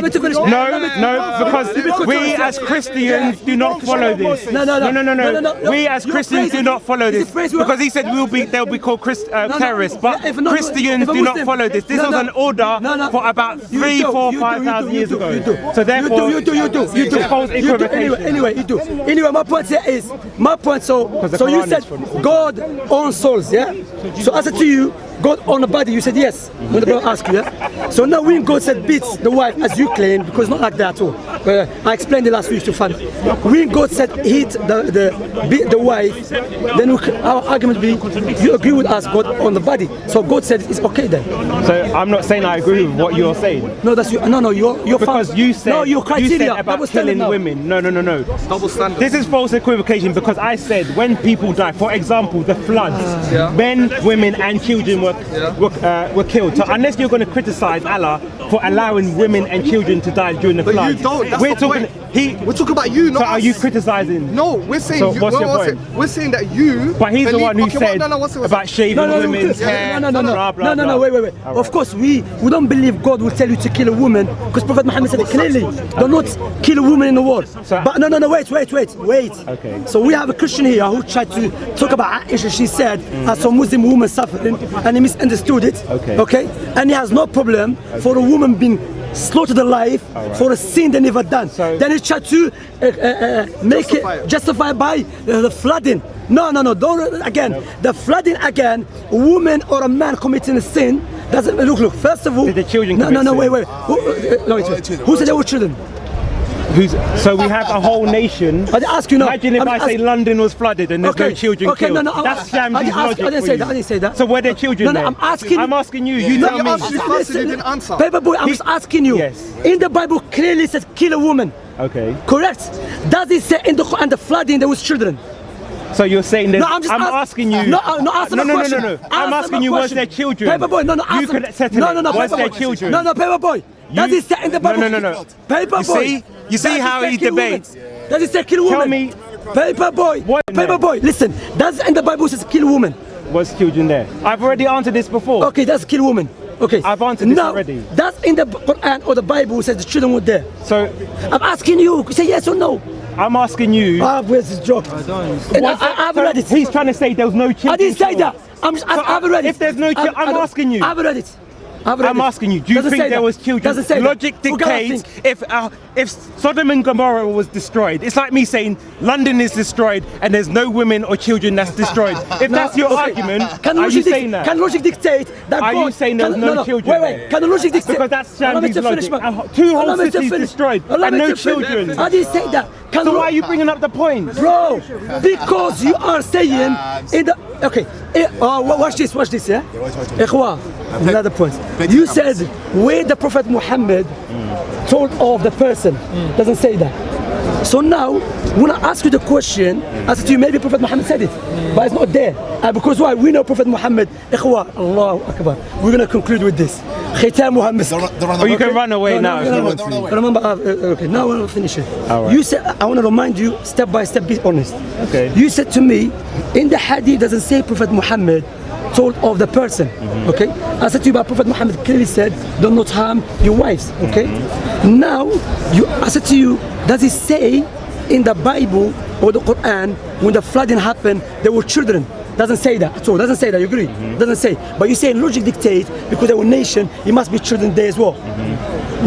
[SPEAKER 1] as Christians do not follow this.
[SPEAKER 2] No.
[SPEAKER 1] We as Christians do not follow this because he said they'll be called terrorists, but Christians do not follow this. This was an order for about 3, 4, 5,000 years ago. So therefore,
[SPEAKER 2] you do. Anyway, you do. Anyway, my point here is, so you said God owns souls, yeah? So I said to you, God own a body, you said yes, when the brother asked you, yeah? So now when God said beats the wife, as you claim, because it's not like that at all. I explained it last week to fun. When God said hit beat the wife, then our argument be, you agree with us, God own the body. So God said it's okay then.
[SPEAKER 1] So I'm not saying I agree with what you're saying.
[SPEAKER 2] No, that's you. No, you're
[SPEAKER 1] because you said,
[SPEAKER 2] no, your criteria.
[SPEAKER 1] You said about killing women. No.
[SPEAKER 4] Double standard.
[SPEAKER 1] This is false equivocation because I said when people die, for example, the floods, men, women and children were killed. So unless you're going to criticize Allah for allowing women and children to die during the floods,
[SPEAKER 4] you don't. That's the point. We're talking about you, not
[SPEAKER 1] so are you criticizing?
[SPEAKER 4] No, we're saying
[SPEAKER 1] so what's your point?
[SPEAKER 4] We're saying that you.
[SPEAKER 1] But he's the one who said about shaving women's hair.
[SPEAKER 2] No, wait. Of course, we don't believe God will tell you to kill a woman because Prophet Muhammad said it clearly. Do not kill a woman in the war. But no, wait.
[SPEAKER 1] Okay.
[SPEAKER 2] So we have a Christian here who tried to talk about Aisha. She said some Muslim woman suffering and he misunderstood it. Okay. And he has no problem for a woman being slaughtered alive for a sin they never done. Then he tried to make it justify by the flooding. No, don't again. The flooding again, a woman or a man committing a sin doesn't look. First of all,
[SPEAKER 1] did the children
[SPEAKER 2] wait. Who said they were children?
[SPEAKER 1] So we have a whole nation.
[SPEAKER 2] I ask you now.
[SPEAKER 1] Imagine if I say London was flooded and there's no children killed.
[SPEAKER 2] No,
[SPEAKER 1] that's Shamsi's logic.
[SPEAKER 2] I didn't say that.
[SPEAKER 1] So were there children there?
[SPEAKER 2] I'm asking
[SPEAKER 1] you. You tell me.
[SPEAKER 4] You didn't answer.
[SPEAKER 2] Paperboy, I'm just asking you.
[SPEAKER 1] Yes.
[SPEAKER 2] In the Bible clearly says kill a woman.
[SPEAKER 1] Okay.
[SPEAKER 2] Correct. Does it say in the Quran the flooding there was children?
[SPEAKER 1] So you're saying that I'm asking you.
[SPEAKER 2] No, answer the question.
[SPEAKER 1] No. I'm asking you, was there children?
[SPEAKER 2] Paperboy,
[SPEAKER 1] answer. You could settle it. Was there children?
[SPEAKER 2] No, Paperboy. Does it say in the Bible?
[SPEAKER 1] No.
[SPEAKER 2] Paperboy.
[SPEAKER 1] You see how he debates?
[SPEAKER 2] Does it say kill woman?
[SPEAKER 1] Tell me.
[SPEAKER 2] Paperboy, listen. Does in the Bible says kill woman?
[SPEAKER 1] Was children there? I've already answered this before.
[SPEAKER 2] Okay, that's kill woman. Okay.
[SPEAKER 1] I've answered this already.
[SPEAKER 2] That's in the Quran or the Bible says the children were there.
[SPEAKER 1] So
[SPEAKER 2] I'm asking you, say yes or no.
[SPEAKER 1] I'm asking you.
[SPEAKER 2] Where's this joke? I've read it.
[SPEAKER 1] He's trying to say there was no children.
[SPEAKER 2] I didn't say that. I've read it.
[SPEAKER 1] If there's no children, I'm asking you.
[SPEAKER 2] I've read it.
[SPEAKER 1] I'm asking you, do you think there was children? Logic dictates if Sodom and Gomorrah was destroyed, it's like me saying London is destroyed and there's no women or children that's destroyed. If that's your argument, are you saying that?
[SPEAKER 2] Can logic dictate that?
[SPEAKER 1] Are you saying there's no children?
[SPEAKER 2] Wait. Can the logic dictate?
[SPEAKER 1] Because that's Shamsi's logic. 2 whole cities destroyed and no children.
[SPEAKER 2] I didn't say that.
[SPEAKER 1] So why are you bringing up the point?
[SPEAKER 2] Bro, because you are saying in the... Okay, watch this, yeah? Ikhwa, Another point. You said where the Prophet Muhammad told of the person. Doesn't say that. So now, when I ask you the question, I said to you, maybe Prophet Muhammad said it, but it's not there. And because why? We know Prophet Muhammad. Ikhwa, Allahu Akbar. We're going to conclude with this. Khitamuha misk.
[SPEAKER 1] Oh, you can run away now.
[SPEAKER 2] Remember, okay, now we'll finish it.
[SPEAKER 1] Right.
[SPEAKER 2] You said, I want to remind you, step by step, be honest.
[SPEAKER 1] Okay.
[SPEAKER 2] You said to me, in the hadith doesn't say Prophet Muhammad told of the person, okay? I said to you, but Prophet Muhammad clearly said, do not harm your wives, okay? Now, I said to you, does it say in the Bible or the Quran, when the flooding happened, there were children? Doesn't say that at all. Doesn't say that. You agree? Doesn't say. But you say logic dictates because they were nation, it must be children there as well.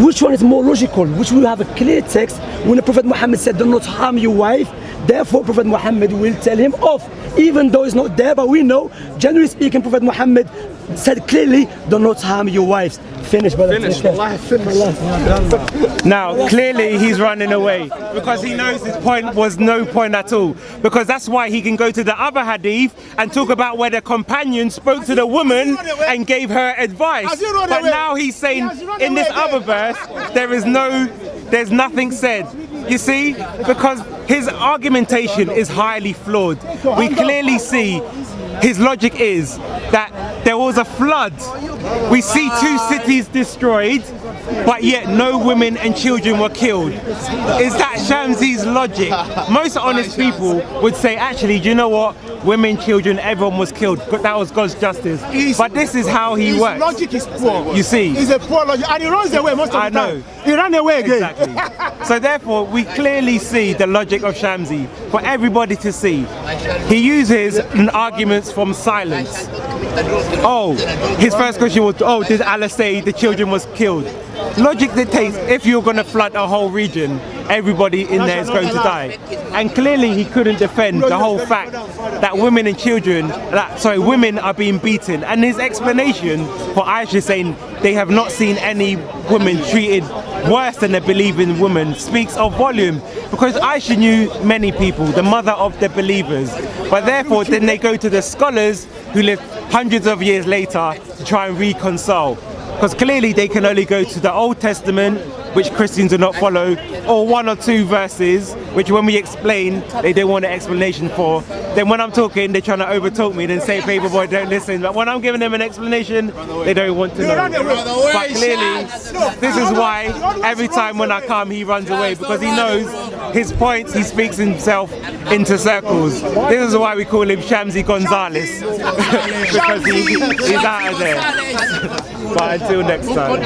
[SPEAKER 2] Which one is more logical? Which will have a clear text when the Prophet Muhammad said, "Do not harm your wife." Therefore, Prophet Muhammad will tell him off, even though it's not there. But we know, generally speaking, Prophet Muhammad said clearly, "Do not harm your wives." Finish, brother.
[SPEAKER 4] Finish.
[SPEAKER 1] Now, clearly he's running away because he knows his point was no point at all. Because that's why he can go to the other hadith and talk about where the companion spoke to the woman and gave her advice. But now he's saying in this other verse, there's nothing said. You see? Because his argumentation is highly flawed. We clearly see his logic is that there was a flood. We see 2 cities destroyed, but yet no women and children were killed. Is that Shamsi's logic? Most honest people would say, actually, do you know what? Women, children, everyone was killed. That was God's justice. But this is how he works.
[SPEAKER 8] His logic is poor.
[SPEAKER 1] You see?
[SPEAKER 8] He's a poor logic. And he runs away most of the time. He ran away again.
[SPEAKER 1] Exactly. So therefore, we clearly see the logic of Shamsi for everybody to see. He uses arguments from silence. Oh, his first question was, oh, did Allah say the children was killed? Logic dictates if you're going to flood a whole region, everybody in there is going to die. And clearly he couldn't defend the whole fact that women and children, women are being beaten. And his explanation for Aisha saying they have not seen any woman treated worse than a believing woman speaks of volume. Because Aisha knew many people, the mother of the believers. But therefore then they go to the scholars who lived hundreds of years later to try and reconcile. Because clearly they can only go to the Old Testament, which Christians do not follow, or 1 or 2 verses, which when we explain, they don't want an explanation for. Then when I'm talking, they're trying to overtalk me, then say, Paperboy, don't listen. But when I'm giving them an explanation, they don't want to know. But clearly, this is why every time when I come, he runs away, because he knows his points, he speaks himself into circles. This is why we call him Shamsi Gonzales, because he's out of there. But until next time. All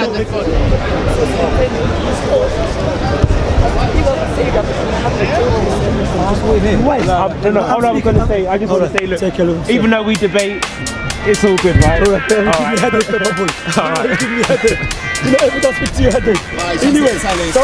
[SPEAKER 1] I'm going to say, I just want to say, look, even though we debate, it's all good, right? All right.
[SPEAKER 2] Give me a headache, Paperboy. All right. Give me a headache. You know, every time I speak to you, headache. Anyway, so